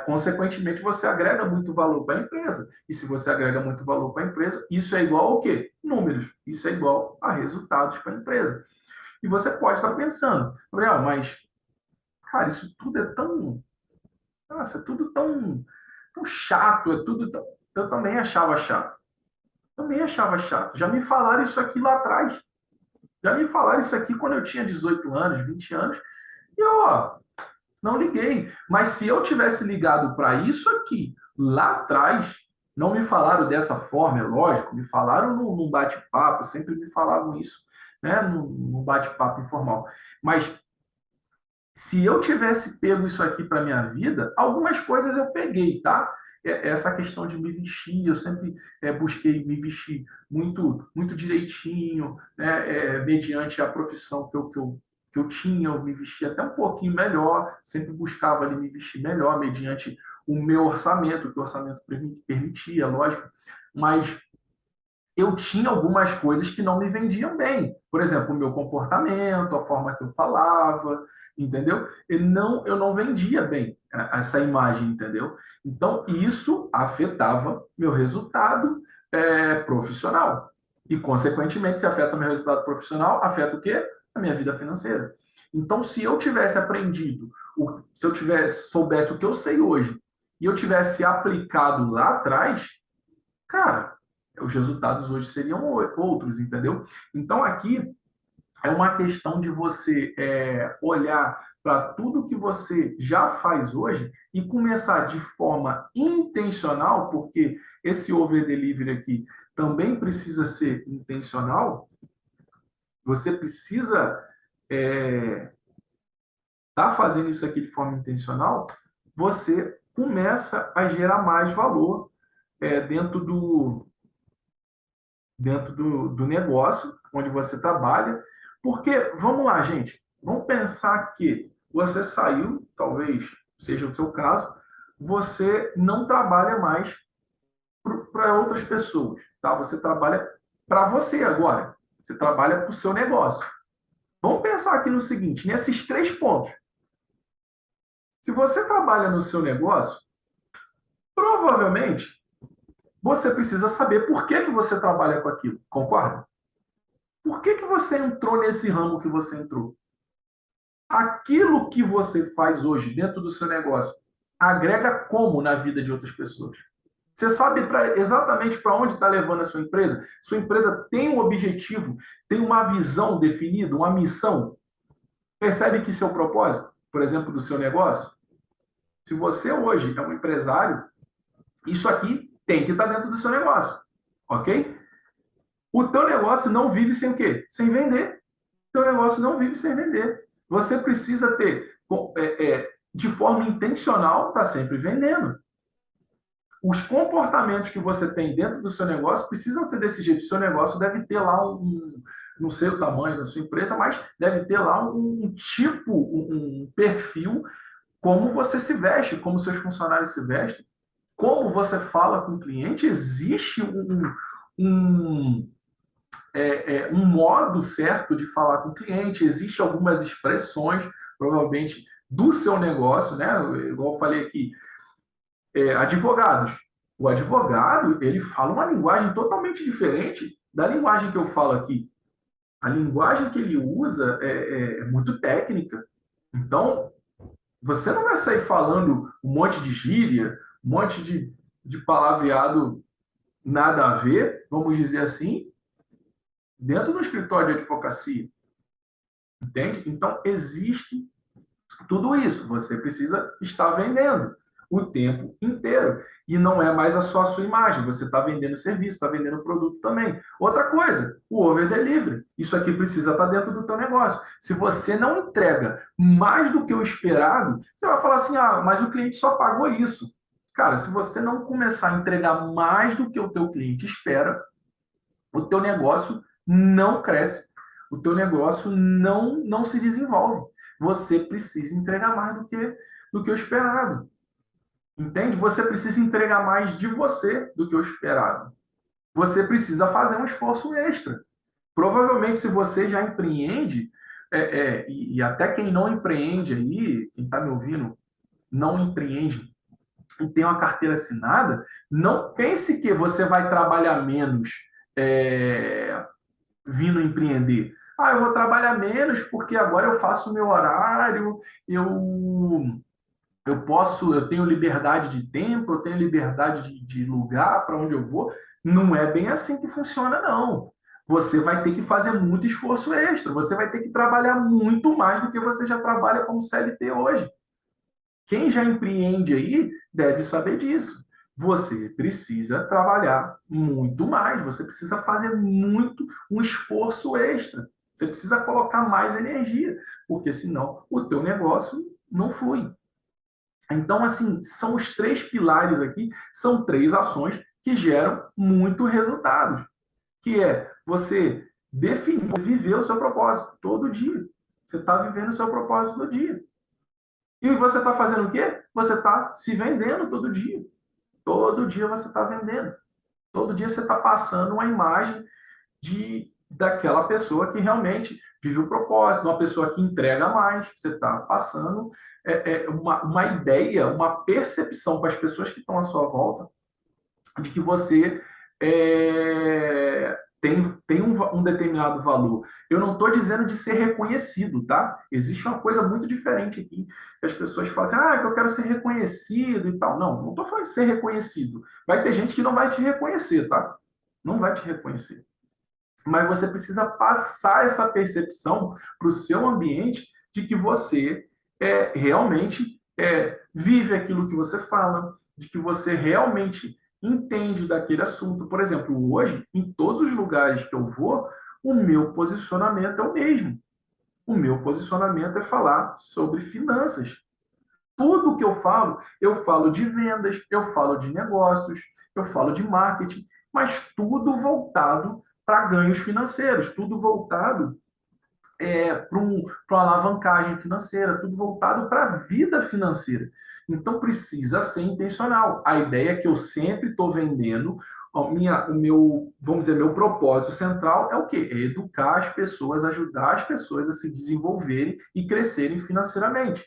consequentemente, você agrega muito valor para a empresa. E se você agrega muito valor para a empresa, isso é igual ao quê? Números. Isso é igual a resultados para a empresa. E você pode estar pensando: Gabriel, mas, cara, isso tudo é tão. Nossa, é tudo tão chato, é tudo tão. Eu também achava chato. Também achava chato. Já me falaram isso aqui lá atrás. Já me falaram isso aqui quando eu tinha 18 anos, 20 anos. E, ó, não liguei. Mas se eu tivesse ligado para isso aqui lá atrás, não me falaram dessa forma, é lógico, me falaram num bate-papo, sempre me falavam isso, né, num bate-papo informal. Mas se eu tivesse pego isso aqui para minha vida, algumas coisas eu peguei, tá? Essa questão de me vestir, eu sempre busquei me vestir muito, muito direitinho, né? Mediante a profissão que eu tinha, eu me vestia até um pouquinho melhor, sempre buscava ali me vestir melhor, mediante o meu orçamento, que o orçamento permitia, lógico, mas eu tinha algumas coisas que não me vendiam bem. Por exemplo, o meu comportamento, a forma que eu falava, entendeu? Eu não vendia bem essa imagem, entendeu? Então, isso afetava meu resultado profissional. E, consequentemente, se afeta meu resultado profissional, afeta o quê? A minha vida financeira. Então, se eu tivesse aprendido, se eu soubesse o que eu sei hoje, e eu tivesse aplicado lá atrás, cara, os resultados hoje seriam outros, entendeu? Então, aqui é uma questão de você olhar para tudo que você já faz hoje e começar de forma intencional, porque esse over delivery aqui também precisa ser intencional. Você precisa tá fazendo isso aqui de forma intencional, você começa a gerar mais valor dentro do negócio onde você trabalha. Porque, vamos lá, gente, vamos pensar que você saiu, talvez seja o seu caso, você não trabalha mais para outras pessoas, tá? Você trabalha para você agora. Você trabalha para o seu negócio. Vamos pensar aqui no seguinte, nesses 3 pontos. Se você trabalha no seu negócio, provavelmente você precisa saber por que que você trabalha com aquilo, concorda? Por que que você entrou nesse ramo que você entrou? Aquilo que você faz hoje dentro do seu negócio agrega como na vida de outras pessoas? Você sabe exatamente para onde está levando a sua empresa? Sua empresa tem um objetivo, tem uma visão definida, uma missão. Percebe que seu propósito, por exemplo, do seu negócio, se você hoje é um empresário, isso aqui tem que estar dentro do seu negócio, ok? O teu negócio não vive sem o quê? Sem vender. O teu negócio não vive sem vender. Você precisa ter, de forma intencional, estar sempre vendendo. Os comportamentos que você tem dentro do seu negócio precisam ser desse jeito. O seu negócio deve ter lá não sei o tamanho da sua empresa, mas deve ter lá um tipo, um perfil, como você se veste, como seus funcionários se vestem, como você fala com o cliente. Existe um, um modo certo de falar com o cliente, existem algumas expressões, provavelmente, do seu negócio, né? Igual eu falei aqui, advogados. O advogado, ele fala uma linguagem totalmente diferente da linguagem que eu falo aqui. A linguagem que ele usa é muito técnica. Então, você não vai sair falando um monte de gíria, um monte de palavreado nada a ver, vamos dizer assim, dentro do escritório de advocacia. Entende? Então, existe tudo isso. Você precisa estar vendendo o tempo inteiro. E não é mais só a sua imagem. Você está vendendo serviço, está vendendo produto também. Outra coisa, o over delivery. Isso aqui precisa estar dentro do teu negócio. Se você não entrega mais do que o esperado, você vai falar assim, mas o cliente só pagou isso. Cara, se você não começar a entregar mais do que o teu cliente espera, o teu negócio não cresce, o teu negócio não se desenvolve. Você precisa entregar mais do que o esperado. Entende? Você precisa entregar mais de você do que o esperado. Você precisa fazer um esforço extra. Provavelmente, se você já empreende, e até quem não empreende aí, quem está me ouvindo, não empreende e tem uma carteira assinada, não pense que você vai trabalhar menos vindo empreender. Eu vou trabalhar menos porque agora eu faço o meu horário, eu tenho liberdade de tempo, eu tenho liberdade de lugar para onde eu vou. Não é bem assim que funciona, não. Você vai ter que fazer muito esforço extra, você vai ter que trabalhar muito mais do que você já trabalha como CLT hoje. Quem já empreende aí deve saber disso. Você precisa trabalhar muito mais, você precisa fazer um esforço extra. Você precisa colocar mais energia, porque senão o teu negócio não flui. Então, assim, são os 3 pilares aqui, são 3 ações que geram muito resultados, que é você definir, viver o seu propósito todo dia. Você está vivendo o seu propósito todo dia. E você está fazendo o quê? Você está se vendendo todo dia. Todo dia você está vendendo. Todo dia você está passando uma imagem daquela pessoa que realmente vive o propósito, uma pessoa que entrega mais. Você está passando uma ideia, uma percepção para as pessoas que estão à sua volta de que você tem um determinado valor. Eu não estou dizendo de ser reconhecido, tá? Existe uma coisa muito diferente aqui, que as pessoas falam assim, que eu quero ser reconhecido e tal. Não, não estou falando de ser reconhecido. Vai ter gente que não vai te reconhecer, tá? Não vai te reconhecer. Mas você precisa passar essa percepção para o seu ambiente de que você realmente vive aquilo que você fala, de que você realmente entende daquele assunto. Por exemplo, hoje, em todos os lugares que eu vou, o meu posicionamento é o mesmo. O meu posicionamento é falar sobre finanças. Tudo que eu falo de vendas, eu falo de negócios, eu falo de marketing, mas tudo voltado para ganhos financeiros, tudo voltado para uma alavancagem financeira, tudo voltado para a vida financeira. Então precisa ser intencional. A ideia que eu sempre estou vendendo, o meu, vamos dizer, meu propósito central é o quê? É educar as pessoas, ajudar as pessoas a se desenvolverem e crescerem financeiramente.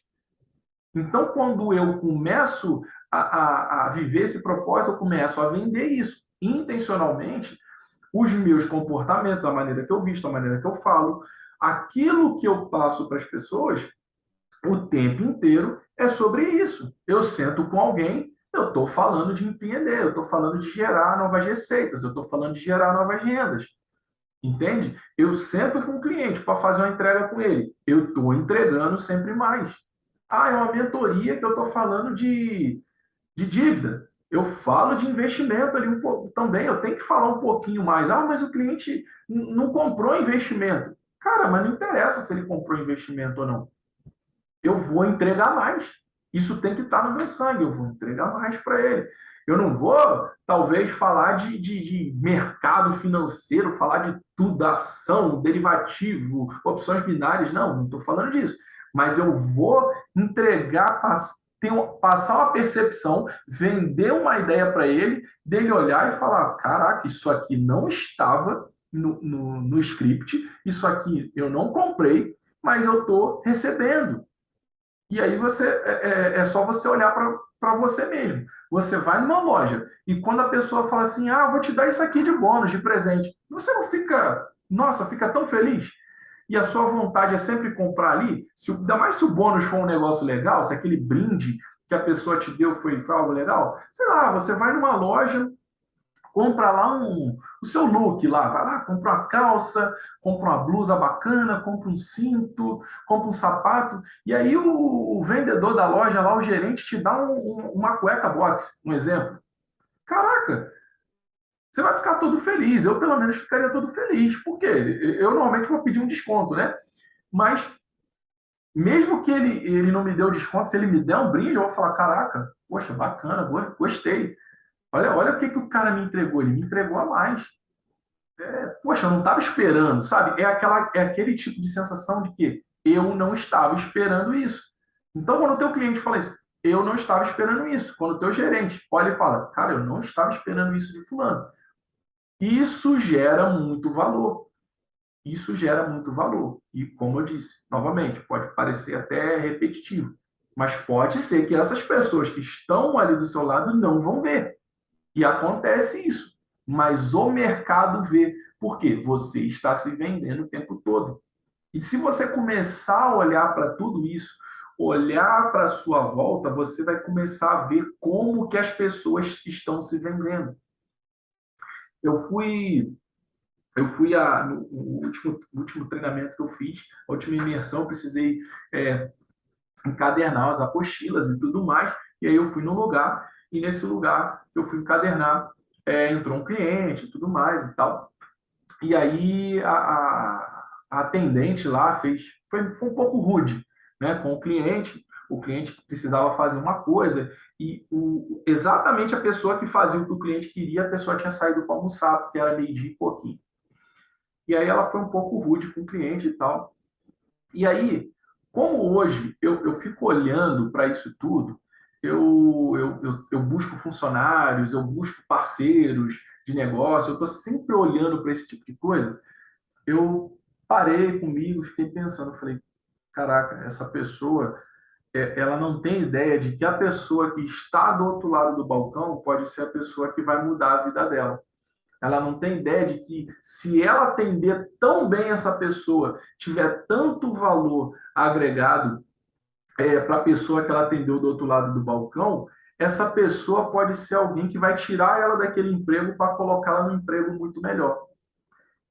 Então, quando eu começo a viver esse propósito, eu começo a vender isso intencionalmente, os meus comportamentos, a maneira que eu visto, a maneira que eu falo, aquilo que eu passo para as pessoas o tempo inteiro é sobre isso. Eu sento com alguém, eu estou falando de empreender, eu estou falando de gerar novas receitas, eu estou falando de gerar novas rendas. Entende? Eu sento com o cliente para fazer uma entrega com ele. Eu estou entregando sempre mais. É uma mentoria que eu estou falando de dívida. Eu falo de investimento ali um pouco também. Eu tenho que falar um pouquinho mais. Mas o cliente não comprou investimento. Cara, mas não interessa se ele comprou investimento ou não. Eu vou entregar mais. Isso tem que estar no meu sangue. Eu vou entregar mais para ele. Eu não vou, talvez, falar de mercado financeiro, falar de tudo, ação, derivativo, opções binárias. Não estou falando disso. Mas eu vou entregar, passar uma percepção, vender uma ideia para ele, dele olhar e falar: caraca, isso aqui não estava no script, isso aqui eu não comprei, mas eu estou recebendo. E aí é só você olhar para você mesmo. Você vai numa loja e quando a pessoa fala assim, eu vou te dar isso aqui de bônus, de presente, você não fica, nossa, fica tão feliz? E a sua vontade é sempre comprar ali, ainda mais se o bônus for um negócio legal, se aquele brinde que a pessoa te deu foi algo legal, sei lá, você vai numa loja, compra lá o seu look lá, vai lá, compra uma calça, compra uma blusa bacana, compra um cinto, compra um sapato, e aí o vendedor da loja lá, o gerente, te dá uma cueca box, um exemplo. Caraca, você vai ficar todo feliz, eu pelo menos ficaria todo feliz, porque eu normalmente vou pedir um desconto, né? Mas mesmo que ele não me dê o desconto, se ele me der um brinde, eu vou falar, caraca, poxa, bacana, gostei. Olha o que o cara me entregou, ele me entregou a mais. Poxa, eu não estava esperando, sabe? É aquele tipo de sensação de que eu não estava esperando isso. Então, quando o teu cliente fala isso, eu não estava esperando isso. Quando o teu gerente olha e fala, cara, eu não estava esperando isso de fulano. Isso gera muito valor. Isso gera muito valor. E, como eu disse, novamente, pode parecer até repetitivo, mas pode ser que essas pessoas que estão ali do seu lado não vão ver. E acontece isso. Mas o mercado vê. Por quê? Você está se vendendo o tempo todo. E se você começar a olhar para tudo isso, olhar para a sua volta, você vai começar a ver como que as pessoas estão se vendendo. Eu fui, no último treinamento que eu fiz, a última imersão, eu precisei encadernar as apostilas e tudo mais. E aí eu fui num lugar, e nesse lugar eu fui encadernar, entrou um cliente e tudo mais e tal. E aí a atendente lá foi um pouco rude, né, com o cliente precisava fazer uma coisa, e exatamente a pessoa que fazia o que o cliente queria, a pessoa tinha saído para almoçar, porque era meio-dia e pouquinho. E aí ela foi um pouco rude com o cliente e tal. E aí, como hoje eu fico olhando para isso tudo, eu busco funcionários, eu busco parceiros de negócio, eu estou sempre olhando para esse tipo de coisa, eu parei comigo, fiquei pensando, falei, caraca, essa pessoa, ela não tem ideia de que a pessoa que está do outro lado do balcão pode ser a pessoa que vai mudar a vida dela. Ela não tem ideia de que se ela atender tão bem essa pessoa, tiver tanto valor agregado para a pessoa que ela atendeu do outro lado do balcão, essa pessoa pode ser alguém que vai tirar ela daquele emprego para colocá-la num emprego muito melhor.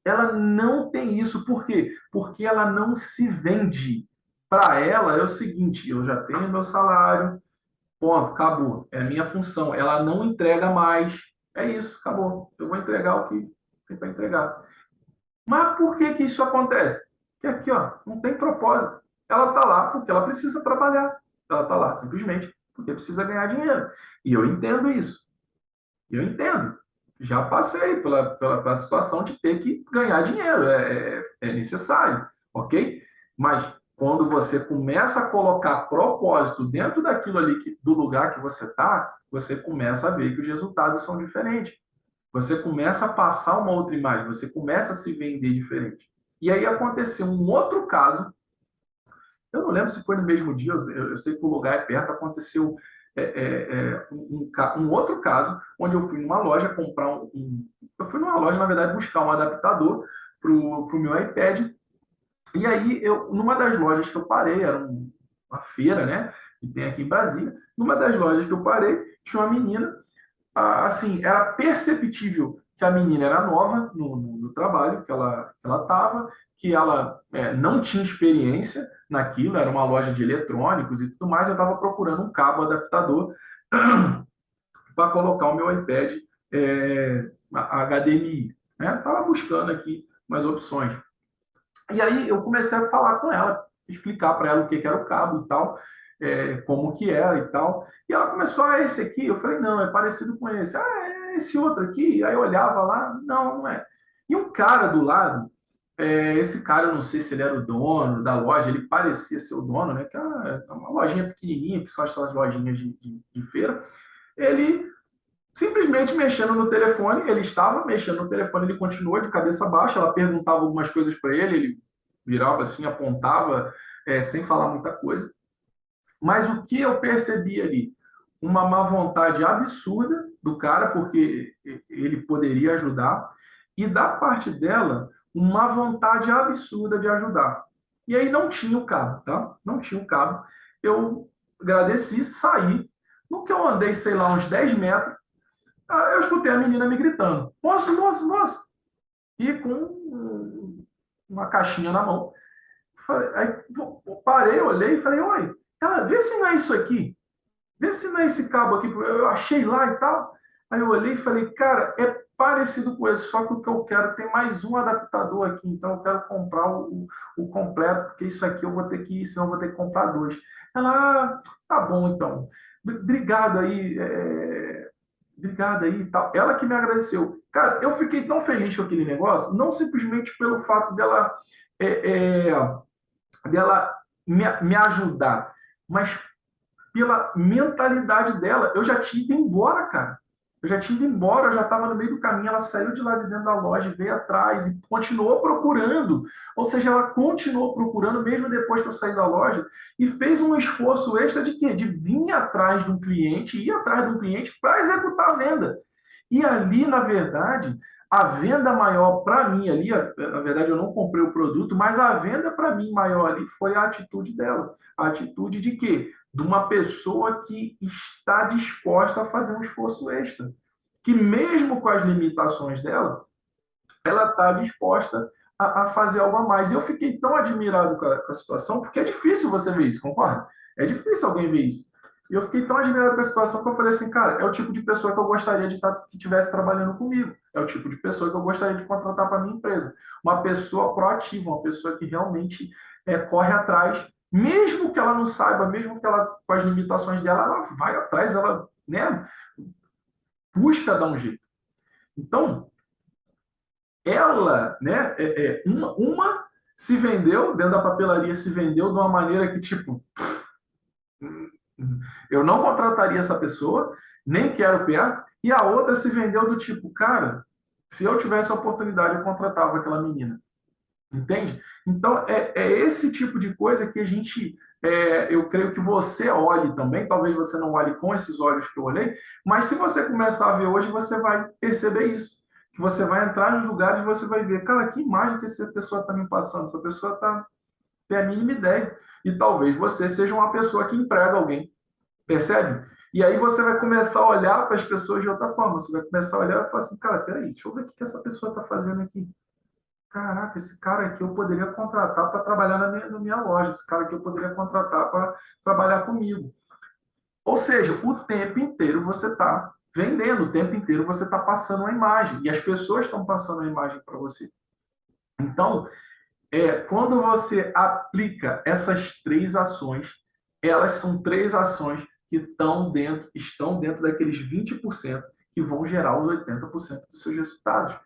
Ela não tem isso. Por quê? Porque ela não se vende. Para ela é o seguinte: eu já tenho meu salário, ponto, acabou. É a minha função. Ela não entrega mais. É isso, acabou. Eu vou entregar o que tem para entregar. Mas por que que isso acontece? Que aqui, ó, não tem propósito. Ela está lá porque ela precisa trabalhar. Ela está lá simplesmente porque precisa ganhar dinheiro. E eu entendo isso. Eu entendo. Já passei pela situação de ter que ganhar dinheiro. É necessário, ok? Mas quando você começa a colocar propósito dentro daquilo ali, do lugar que você está, você começa a ver que os resultados são diferentes. Você começa a passar uma outra imagem, você começa a se vender diferente. E aí aconteceu um outro caso, eu não lembro se foi no mesmo dia, eu sei que o lugar é perto, aconteceu um outro caso, onde eu fui numa loja comprar eu fui numa loja, na verdade, buscar um adaptador para o meu iPad, e aí, numa das lojas que eu parei, era uma feira, né, que tem aqui em Brasília, numa das lojas que eu parei, tinha uma menina, assim, era perceptível que a menina era nova no trabalho que ela estava, que ela não tinha experiência naquilo, era uma loja de eletrônicos e tudo mais, eu estava procurando um cabo adaptador para colocar o meu iPad HDMI. Estava buscando aqui umas opções. E aí eu comecei a falar com ela, explicar para ela o que era o cabo e tal, como que era e tal. E ela começou, esse aqui? Eu falei, não, é parecido com esse. É esse outro aqui? Aí eu olhava lá, não, não é. E um cara do lado, esse cara, eu não sei se ele era o dono da loja, ele parecia ser o dono, né? Que é uma lojinha pequenininha, que são essas lojinhas de feira. Ele simplesmente mexendo no telefone, ele estava mexendo no telefone, ele continuou de cabeça baixa, ela perguntava algumas coisas para ele virava assim, apontava, sem falar muita coisa. Mas o que eu percebi ali? Uma má vontade absurda do cara, porque ele poderia ajudar, e da parte dela, uma vontade absurda de ajudar. E aí não tinha o cabo, tá? Não tinha o cabo. Eu agradeci, saí. No que eu andei, sei lá, uns 10 metros, eu escutei a menina me gritando: moço, moço, moço! E com uma caixinha na mão. Aí parei, olhei e falei: oi, ela, vê se não é isso aqui. Vê se não é esse cabo aqui. Eu achei lá e tal. Aí eu olhei e falei: cara, é parecido com esse, só que o que eu quero tem mais um adaptador aqui, então eu quero comprar o completo, porque isso aqui eu vou ter que ir, senão eu vou ter que comprar dois. Ela, tá bom então. Obrigado aí, obrigado aí e tal. Ela que me agradeceu. Cara, eu fiquei tão feliz com aquele negócio, não simplesmente pelo fato é, é, dela me ajudar, mas pela mentalidade dela. Eu já tinha ido embora, cara. Eu já tinha ido embora, eu já estava no meio do caminho. Ela saiu de lá de dentro da loja, veio atrás e continuou procurando. Ou seja, ela continuou procurando mesmo depois que eu saí da loja e fez um esforço extra de quê? De vir atrás de um cliente, ir atrás de um cliente para executar a venda. E ali, na verdade, a venda maior para mim ali, na verdade eu não comprei o produto, mas a venda para mim maior ali foi a atitude dela. A atitude de quê? De uma pessoa que está disposta a fazer um esforço extra. Que mesmo com as limitações dela, ela está disposta a fazer algo a mais. E eu fiquei tão admirado com a situação, porque é difícil você ver isso, concorda? É difícil alguém ver isso. E eu fiquei tão admirado com a situação que eu falei assim, cara, é o tipo de pessoa que eu gostaria de estar, que estivesse trabalhando comigo. É o tipo de pessoa que eu gostaria de contratar para minha empresa. Uma pessoa proativa, uma pessoa que realmente corre atrás, mesmo que ela não saiba, mesmo que ela, com as limitações dela, ela vai atrás, ela, né, busca dar um jeito. Então, ela, né, uma se vendeu, dentro da papelaria se vendeu de uma maneira que, tipo, eu não contrataria essa pessoa, nem quero perto, e a outra se vendeu do tipo, cara, se eu tivesse a oportunidade, eu contratava aquela menina. Entende? Então, é esse tipo de coisa que a gente, eu creio que você olhe também, talvez você não olhe com esses olhos que eu olhei, mas se você começar a ver hoje, você vai perceber isso. que você vai entrar nos lugares e você vai ver, cara, que imagem que essa pessoa está me passando? Essa pessoa tem a mínima ideia. E talvez você seja uma pessoa que emprega alguém, percebe? E aí você vai começar a olhar para as pessoas de outra forma. Você vai começar a olhar e falar assim, cara, peraí, deixa eu ver o que essa pessoa está fazendo aqui. Caraca, esse cara aqui eu poderia contratar para trabalhar na minha loja. Esse cara aqui eu poderia contratar para trabalhar comigo. Ou seja, o tempo inteiro você está vendendo, o tempo inteiro você está passando uma imagem. E as pessoas estão passando a imagem para você. Então, quando você aplica essas três ações, elas são três ações que estão dentro daqueles 20% que vão gerar os 80% dos seus resultados.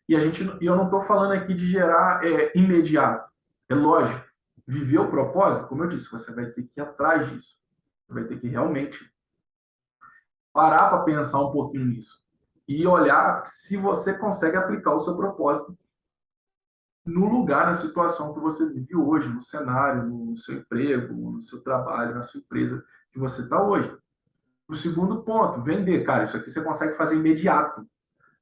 E eu não estou falando aqui de gerar imediato. É lógico, viver o propósito, como eu disse, você vai ter que ir atrás disso. Você vai ter que realmente parar para pensar um pouquinho nisso. E olhar se você consegue aplicar o seu propósito no lugar, na situação que você vive hoje, no cenário, no seu emprego, no seu trabalho, na sua empresa que você está hoje. O segundo ponto, vender. Cara, isso aqui você consegue fazer imediato.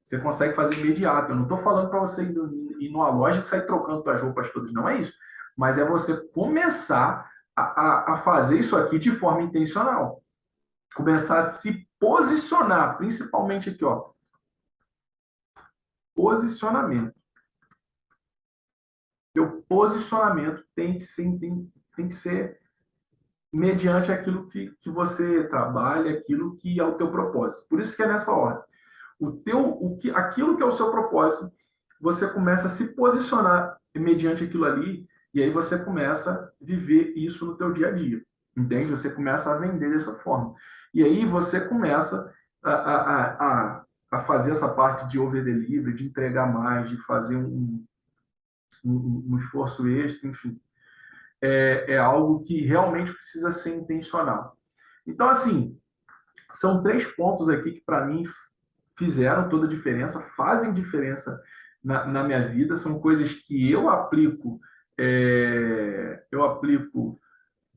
Você consegue fazer imediato. Eu não estou falando para você ir numa loja e sair trocando suas roupas todas, não é isso. Mas é você começar a fazer isso aqui de forma intencional. Começar a se posicionar, principalmente aqui, ó. Posicionamento. O posicionamento tem que ser mediante aquilo que você trabalha, aquilo que é o teu propósito. Por isso que é nessa ordem. Aquilo que é o seu propósito, você começa a se posicionar mediante aquilo ali, e aí você começa a viver isso no teu dia a dia. Entende? Você começa a vender dessa forma. E aí você começa a fazer essa parte de over delivery, de entregar mais, de fazer um esforço extra, enfim. É algo que realmente precisa ser intencional. Então, assim, são três pontos aqui que, para mim, fizeram toda a diferença, fazem diferença na minha vida, são coisas que eu aplico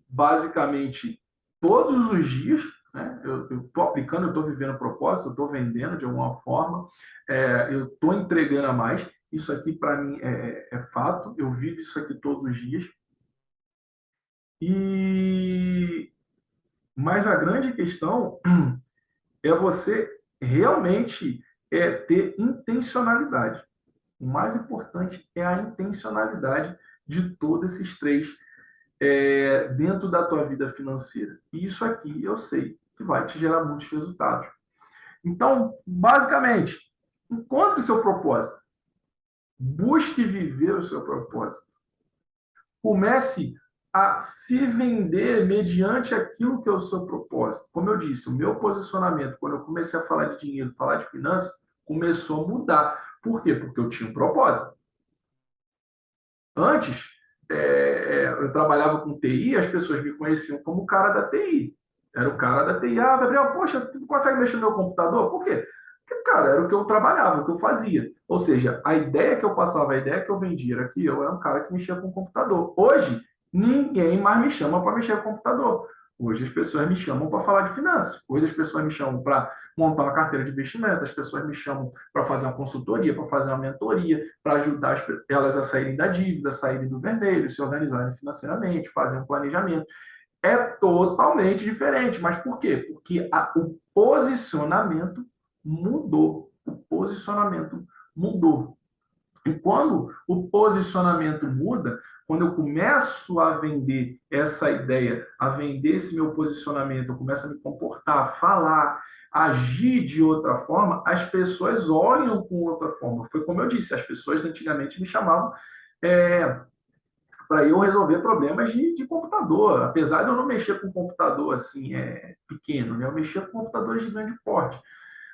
basicamente todos os dias, né? Eu estou aplicando, eu estou vivendo o propósito, eu estou vendendo de alguma forma, eu estou entregando a mais, isso aqui para mim é fato, eu vivo isso aqui todos os dias. E mas a grande questão é você realmente ter intencionalidade. O mais importante é a intencionalidade de todos esses três dentro da tua vida financeira. E isso aqui eu sei que vai te gerar muitos resultados. Então, basicamente, encontre seu propósito. Busque viver o seu propósito. Comece a se vender mediante aquilo que é o seu propósito. Como eu disse, o meu posicionamento, quando eu comecei a falar de dinheiro, falar de finanças, começou a mudar. Por quê? Porque eu tinha um propósito. Antes, eu trabalhava com TI, as pessoas me conheciam como o cara da TI. Era o cara da TI. Ah, Gabriel, poxa, tu consegue mexer no meu computador? Por quê? Porque, cara, era o que eu trabalhava, o que eu fazia. Ou seja, a ideia que eu passava, a ideia que eu vendia era que eu era um cara que mexia com o computador. Hoje, ninguém mais me chama para mexer com o computador. Hoje as pessoas me chamam para falar de finanças. Hoje as pessoas me chamam para montar uma carteira de investimento. As pessoas me chamam para fazer uma consultoria, para fazer uma mentoria, para ajudar elas a saírem da dívida, saírem do vermelho, se organizarem financeiramente, fazer um planejamento. É totalmente diferente. Mas por quê? Porque o posicionamento mudou. O posicionamento mudou. E quando o posicionamento muda, quando eu começo a vender essa ideia, a vender esse meu posicionamento, eu começo a me comportar, falar, agir de outra forma, as pessoas olham com outra forma. Foi como eu disse, as pessoas antigamente me chamavam para eu resolver problemas de computador. Apesar de eu não mexer com computador assim pequeno, né? Eu mexia com computadores de grande porte.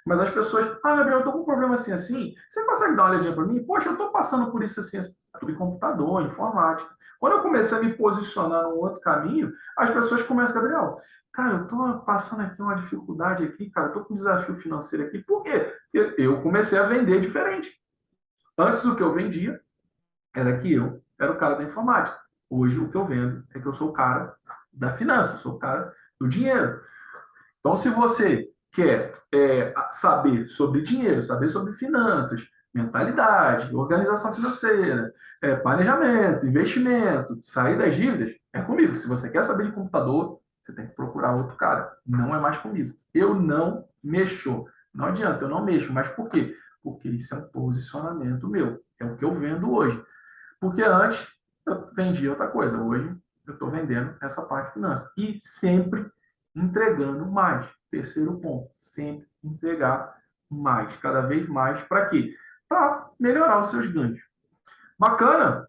Mas as pessoas, Gabriel, eu estou com um problema assim, assim, você consegue dar uma olhadinha para mim? Poxa, eu estou passando por isso assim, tudo em computador, informática. Quando eu comecei a me posicionar num outro caminho, as pessoas começam, Gabriel, cara, eu estou passando aqui uma dificuldade aqui, cara, eu estou com um desafio financeiro aqui. Por quê? Porque eu comecei a vender diferente. Antes o que eu vendia era que eu era o cara da informática. Hoje o que eu vendo é que eu sou o cara da finança, sou o cara do dinheiro. Então, se você quer saber sobre dinheiro, saber sobre finanças, mentalidade, organização financeira, planejamento, investimento, sair das dívidas, é comigo. Se você quer saber de computador, você tem que procurar outro cara. Não é mais comigo. Eu não mexo. Não adianta, eu não mexo. Mas por quê? Porque isso é um posicionamento meu. É o que eu vendo hoje. Porque antes eu vendia outra coisa. Hoje eu estou vendendo essa parte de finanças. E sempre entregando mais. Terceiro ponto, sempre entregar mais, cada vez mais. Para quê? Para melhorar os seus ganhos. Bacana?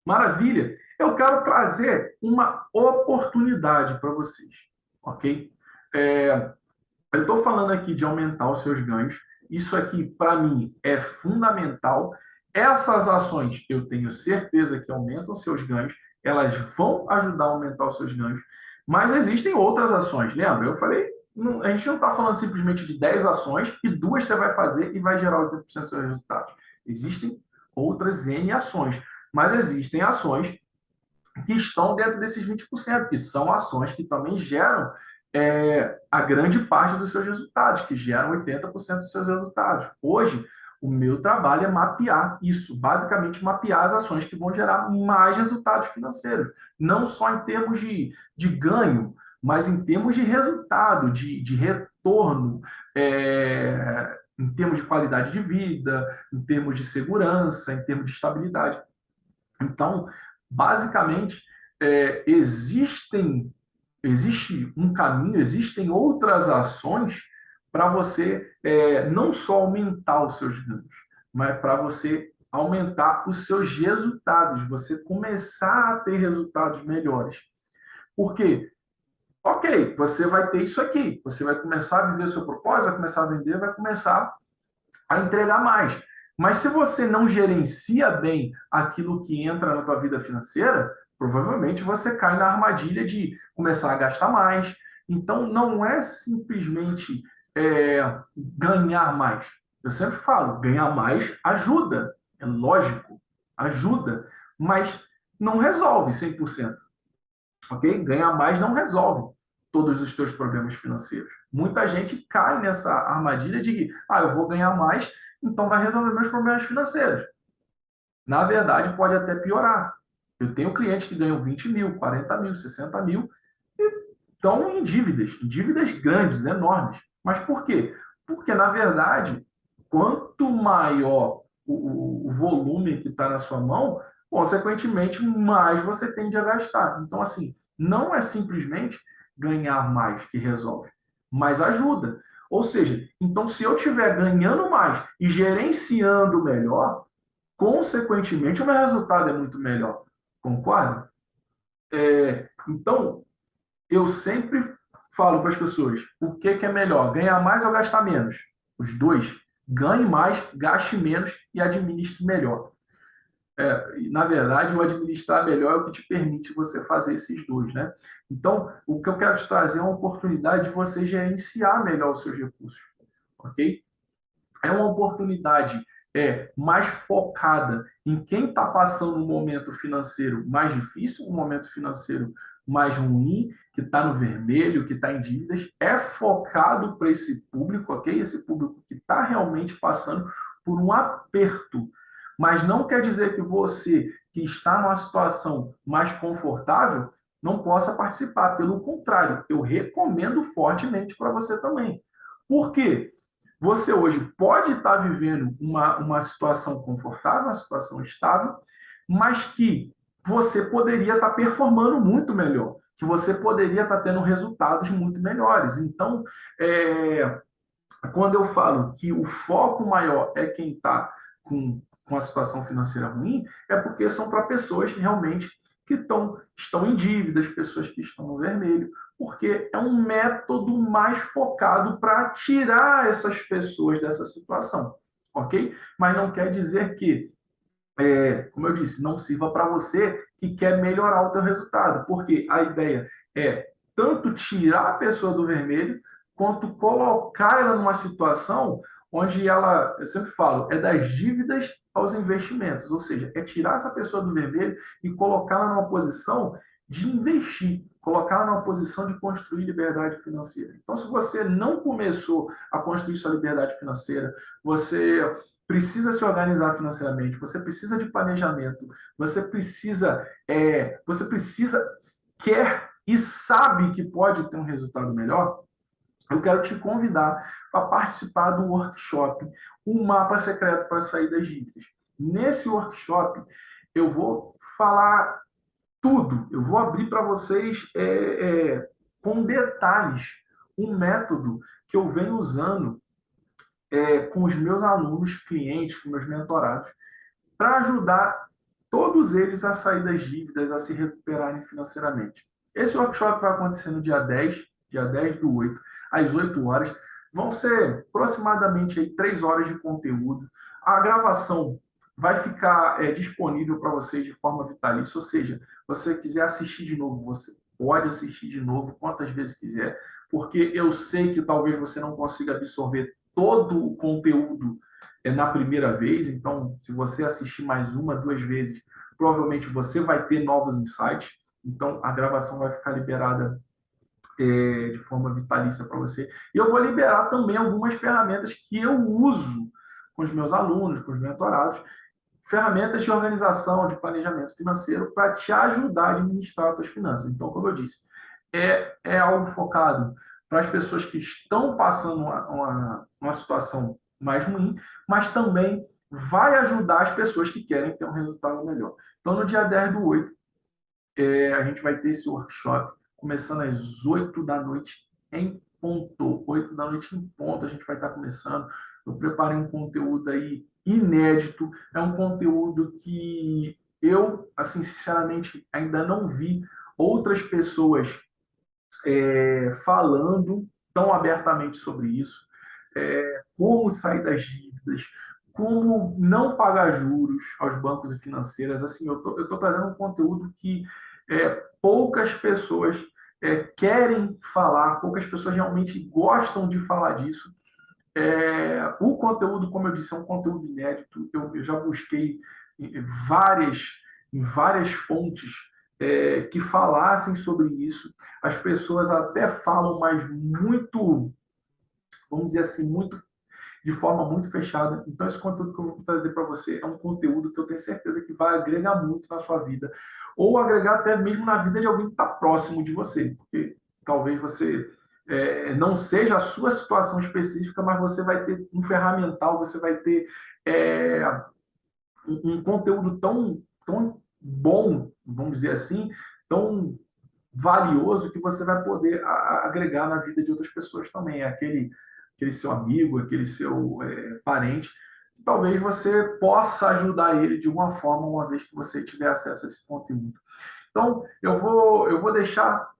Maravilha! Eu quero trazer uma oportunidade para vocês, ok? Eu estou falando aqui de aumentar os seus ganhos. Isso aqui, para mim, é fundamental. Essas ações, eu tenho certeza que aumentam os seus ganhos. Elas vão ajudar a aumentar os seus ganhos. Mas existem outras ações, lembra? Eu falei, a gente não está falando simplesmente de 10 ações e duas você vai fazer e vai gerar 80% dos seus resultados. Existem outras N ações. Mas existem ações que estão dentro desses 20%, que são ações que também geram a grande parte dos seus resultados, que geram 80% dos seus resultados. Hoje, o meu trabalho é mapear isso, basicamente mapear as ações que vão gerar mais resultados financeiros, não só em termos de ganho, mas em termos de resultado, de retorno, em termos de qualidade de vida, em termos de segurança, em termos de estabilidade. Então, basicamente, existe um caminho, existem outras ações para você não só aumentar os seus ganhos, mas para você aumentar os seus resultados, você começar a ter resultados melhores. Por quê? Ok, você vai ter isso aqui, você vai começar a viver o seu propósito, vai começar a vender, vai começar a entregar mais. Mas se você não gerencia bem aquilo que entra na tua vida financeira, provavelmente você cai na armadilha de começar a gastar mais. Então, não é simplesmente ganhar mais. Eu sempre falo, ganhar mais ajuda, é lógico, ajuda, mas não resolve 100%. Ok? Ganhar mais não resolve todos os teus problemas financeiros. Muita gente cai nessa armadilha de que, eu vou ganhar mais, então vai resolver meus problemas financeiros. Na verdade, pode até piorar. Eu tenho clientes que ganham 20 mil, 40 mil, 60 mil e estão em dívidas grandes, enormes. Mas por quê? Porque, na verdade, quanto maior o volume que está na sua mão, consequentemente, mais você tende a gastar. Então, assim, não é simplesmente ganhar mais que resolve, mas ajuda. Ou seja, então, se eu estiver ganhando mais e gerenciando melhor, consequentemente, o meu resultado é muito melhor. Concorda? Então, eu sempre falo para as pessoas, o que é melhor, ganhar mais ou gastar menos? Os dois. Ganhe mais, gaste menos e administre melhor. Na verdade, o administrar melhor é o que te permite você fazer esses dois, né? Então, o que eu quero te trazer é uma oportunidade de você gerenciar melhor os seus recursos, ok? É uma oportunidade mais focada em quem está passando um momento financeiro mais difícil, um momento financeiro mais ruim, que está no vermelho, que está em dívidas, é focado para esse público, ok? Esse público que está realmente passando por um aperto. Mas não quer dizer que você, que está numa situação mais confortável, não possa participar. Pelo contrário, eu recomendo fortemente para você também. Por quê? Você hoje pode estar vivendo uma situação confortável, uma situação estável, mas que você poderia estar performando muito melhor, que você poderia estar tendo resultados muito melhores. Então, quando eu falo que o foco maior é quem está com a situação financeira ruim, é porque são para pessoas realmente que estão em dívidas, pessoas que estão no vermelho, porque é um método mais focado para tirar essas pessoas dessa situação, ok? Mas não quer dizer que, como eu disse, não sirva para você que quer melhorar o teu resultado, porque a ideia é tanto tirar a pessoa do vermelho, quanto colocar ela numa situação onde ela, eu sempre falo, é das dívidas aos investimentos, ou seja, é tirar essa pessoa do vermelho e colocá-la numa posição de investir, colocar numa posição de construir liberdade financeira. Então, se você não começou a construir sua liberdade financeira, você precisa se organizar financeiramente, você precisa de planejamento, você precisa, quer e sabe que pode ter um resultado melhor, eu quero te convidar para participar do workshop O Mapa Secreto para Sair das Dívidas. Nesse workshop, eu vou falar tudo. Eu vou abrir para vocês com detalhes um método que eu venho usando com os meus alunos, clientes, com meus mentorados, para ajudar todos eles a sair das dívidas, a se recuperarem financeiramente. Esse workshop vai acontecer no dia 10 do 8, às 8 horas. Vão ser aproximadamente aí 3 horas de conteúdo. A gravação vai ficar disponível para vocês de forma vitalícia, ou seja, você quiser assistir de novo, você pode assistir de novo quantas vezes quiser, porque eu sei que talvez você não consiga absorver todo o conteúdo na primeira vez, então se você assistir mais uma, duas vezes, provavelmente você vai ter novos insights, então a gravação vai ficar liberada de forma vitalícia para você. E eu vou liberar também algumas ferramentas que eu uso com os meus alunos, com os mentorados, ferramentas de organização, de planejamento financeiro para te ajudar a administrar as suas finanças. Então, como eu disse, é algo focado para as pessoas que estão passando uma situação mais ruim, mas também vai ajudar as pessoas que querem ter um resultado melhor. Então, no dia 10 do 8, a gente vai ter esse workshop começando às 8 da noite em ponto. 8 da noite em ponto a gente vai estar começando. Eu preparei um conteúdo aí inédito. É um conteúdo que eu, assim, sinceramente, ainda não vi outras pessoas falando tão abertamente sobre isso. Como sair das dívidas, como não pagar juros aos bancos e financeiras. Assim, eu tô trazendo um conteúdo que poucas pessoas querem falar, poucas pessoas realmente gostam de falar disso. O conteúdo, como eu disse, é um conteúdo inédito. Eu já busquei em várias fontes que falassem sobre isso. As pessoas até falam, mas muito, vamos dizer assim, muito de forma muito fechada. Então, esse conteúdo que eu vou trazer para você é um conteúdo que eu tenho certeza que vai agregar muito na sua vida, ou agregar até mesmo na vida de alguém que está próximo de você, porque talvez você não seja a sua situação específica, mas você vai ter um ferramental, você vai ter um conteúdo tão bom, vamos dizer assim, tão valioso que você vai poder agregar na vida de outras pessoas também. É aquele seu amigo, aquele seu parente, que talvez você possa ajudar ele de alguma forma, uma vez que você tiver acesso a esse conteúdo. Então, eu vou deixar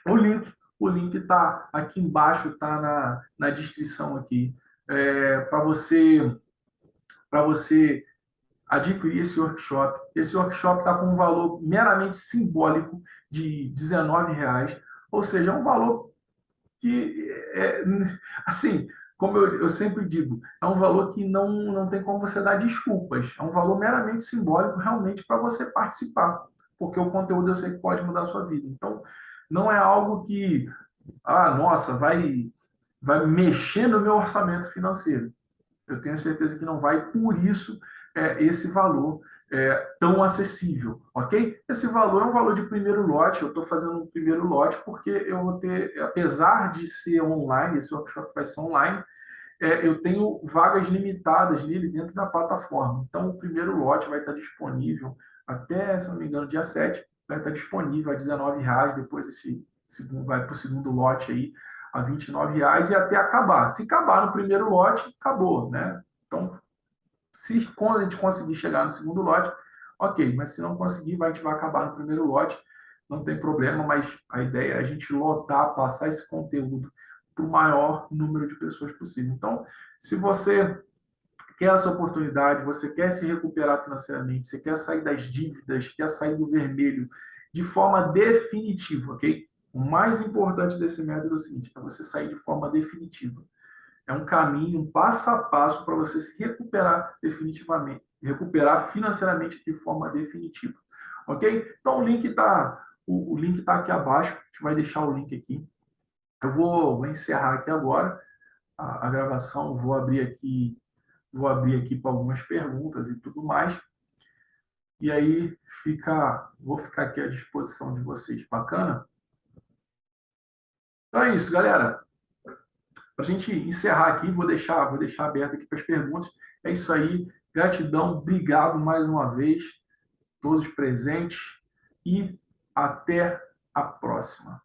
o link. O link está aqui embaixo, está na descrição aqui, para você adquirir esse workshop. Esse workshop está com um valor meramente simbólico de R$ 19, ou seja, é um valor que, assim, como eu sempre digo, é um valor que não tem como você dar desculpas. É um valor meramente simbólico realmente para você participar, porque o conteúdo eu sei que pode mudar a sua vida. Então, não é algo que, nossa, vai mexer no meu orçamento financeiro. Eu tenho certeza que não vai, por isso esse valor tão acessível, ok? Esse valor é um valor de primeiro lote, eu estou fazendo um primeiro lote porque eu vou ter, apesar de ser online, esse workshop vai ser online, eu tenho vagas limitadas nele dentro da plataforma. Então, o primeiro lote vai estar disponível até, se não me engano, dia 7, vai estar disponível a R$ 19, depois esse segundo, vai para o segundo lote aí a R$ 29 e até acabar. Se acabar no primeiro lote, acabou, né? Então, se a gente conseguir chegar no segundo lote, ok, mas se não conseguir, a gente vai acabar no primeiro lote, não tem problema, mas a ideia é a gente lotar, passar esse conteúdo para o maior número de pessoas possível. Então, se você quer essa oportunidade, você quer se recuperar financeiramente, você quer sair das dívidas, quer sair do vermelho de forma definitiva, ok? O mais importante desse método é o seguinte, é você sair de forma definitiva. É um caminho, um passo a passo para você se recuperar definitivamente, recuperar financeiramente de forma definitiva, ok? Então o link está O link está aqui abaixo, a gente vai deixar o link aqui. Eu vou encerrar aqui agora a gravação, vou abrir aqui para algumas perguntas e tudo mais. E aí vou ficar aqui à disposição de vocês. Bacana? Então é isso, galera. Para a gente encerrar aqui, vou deixar aberto aqui para as perguntas. É isso aí. Gratidão, obrigado mais uma vez, todos presentes, e até a próxima.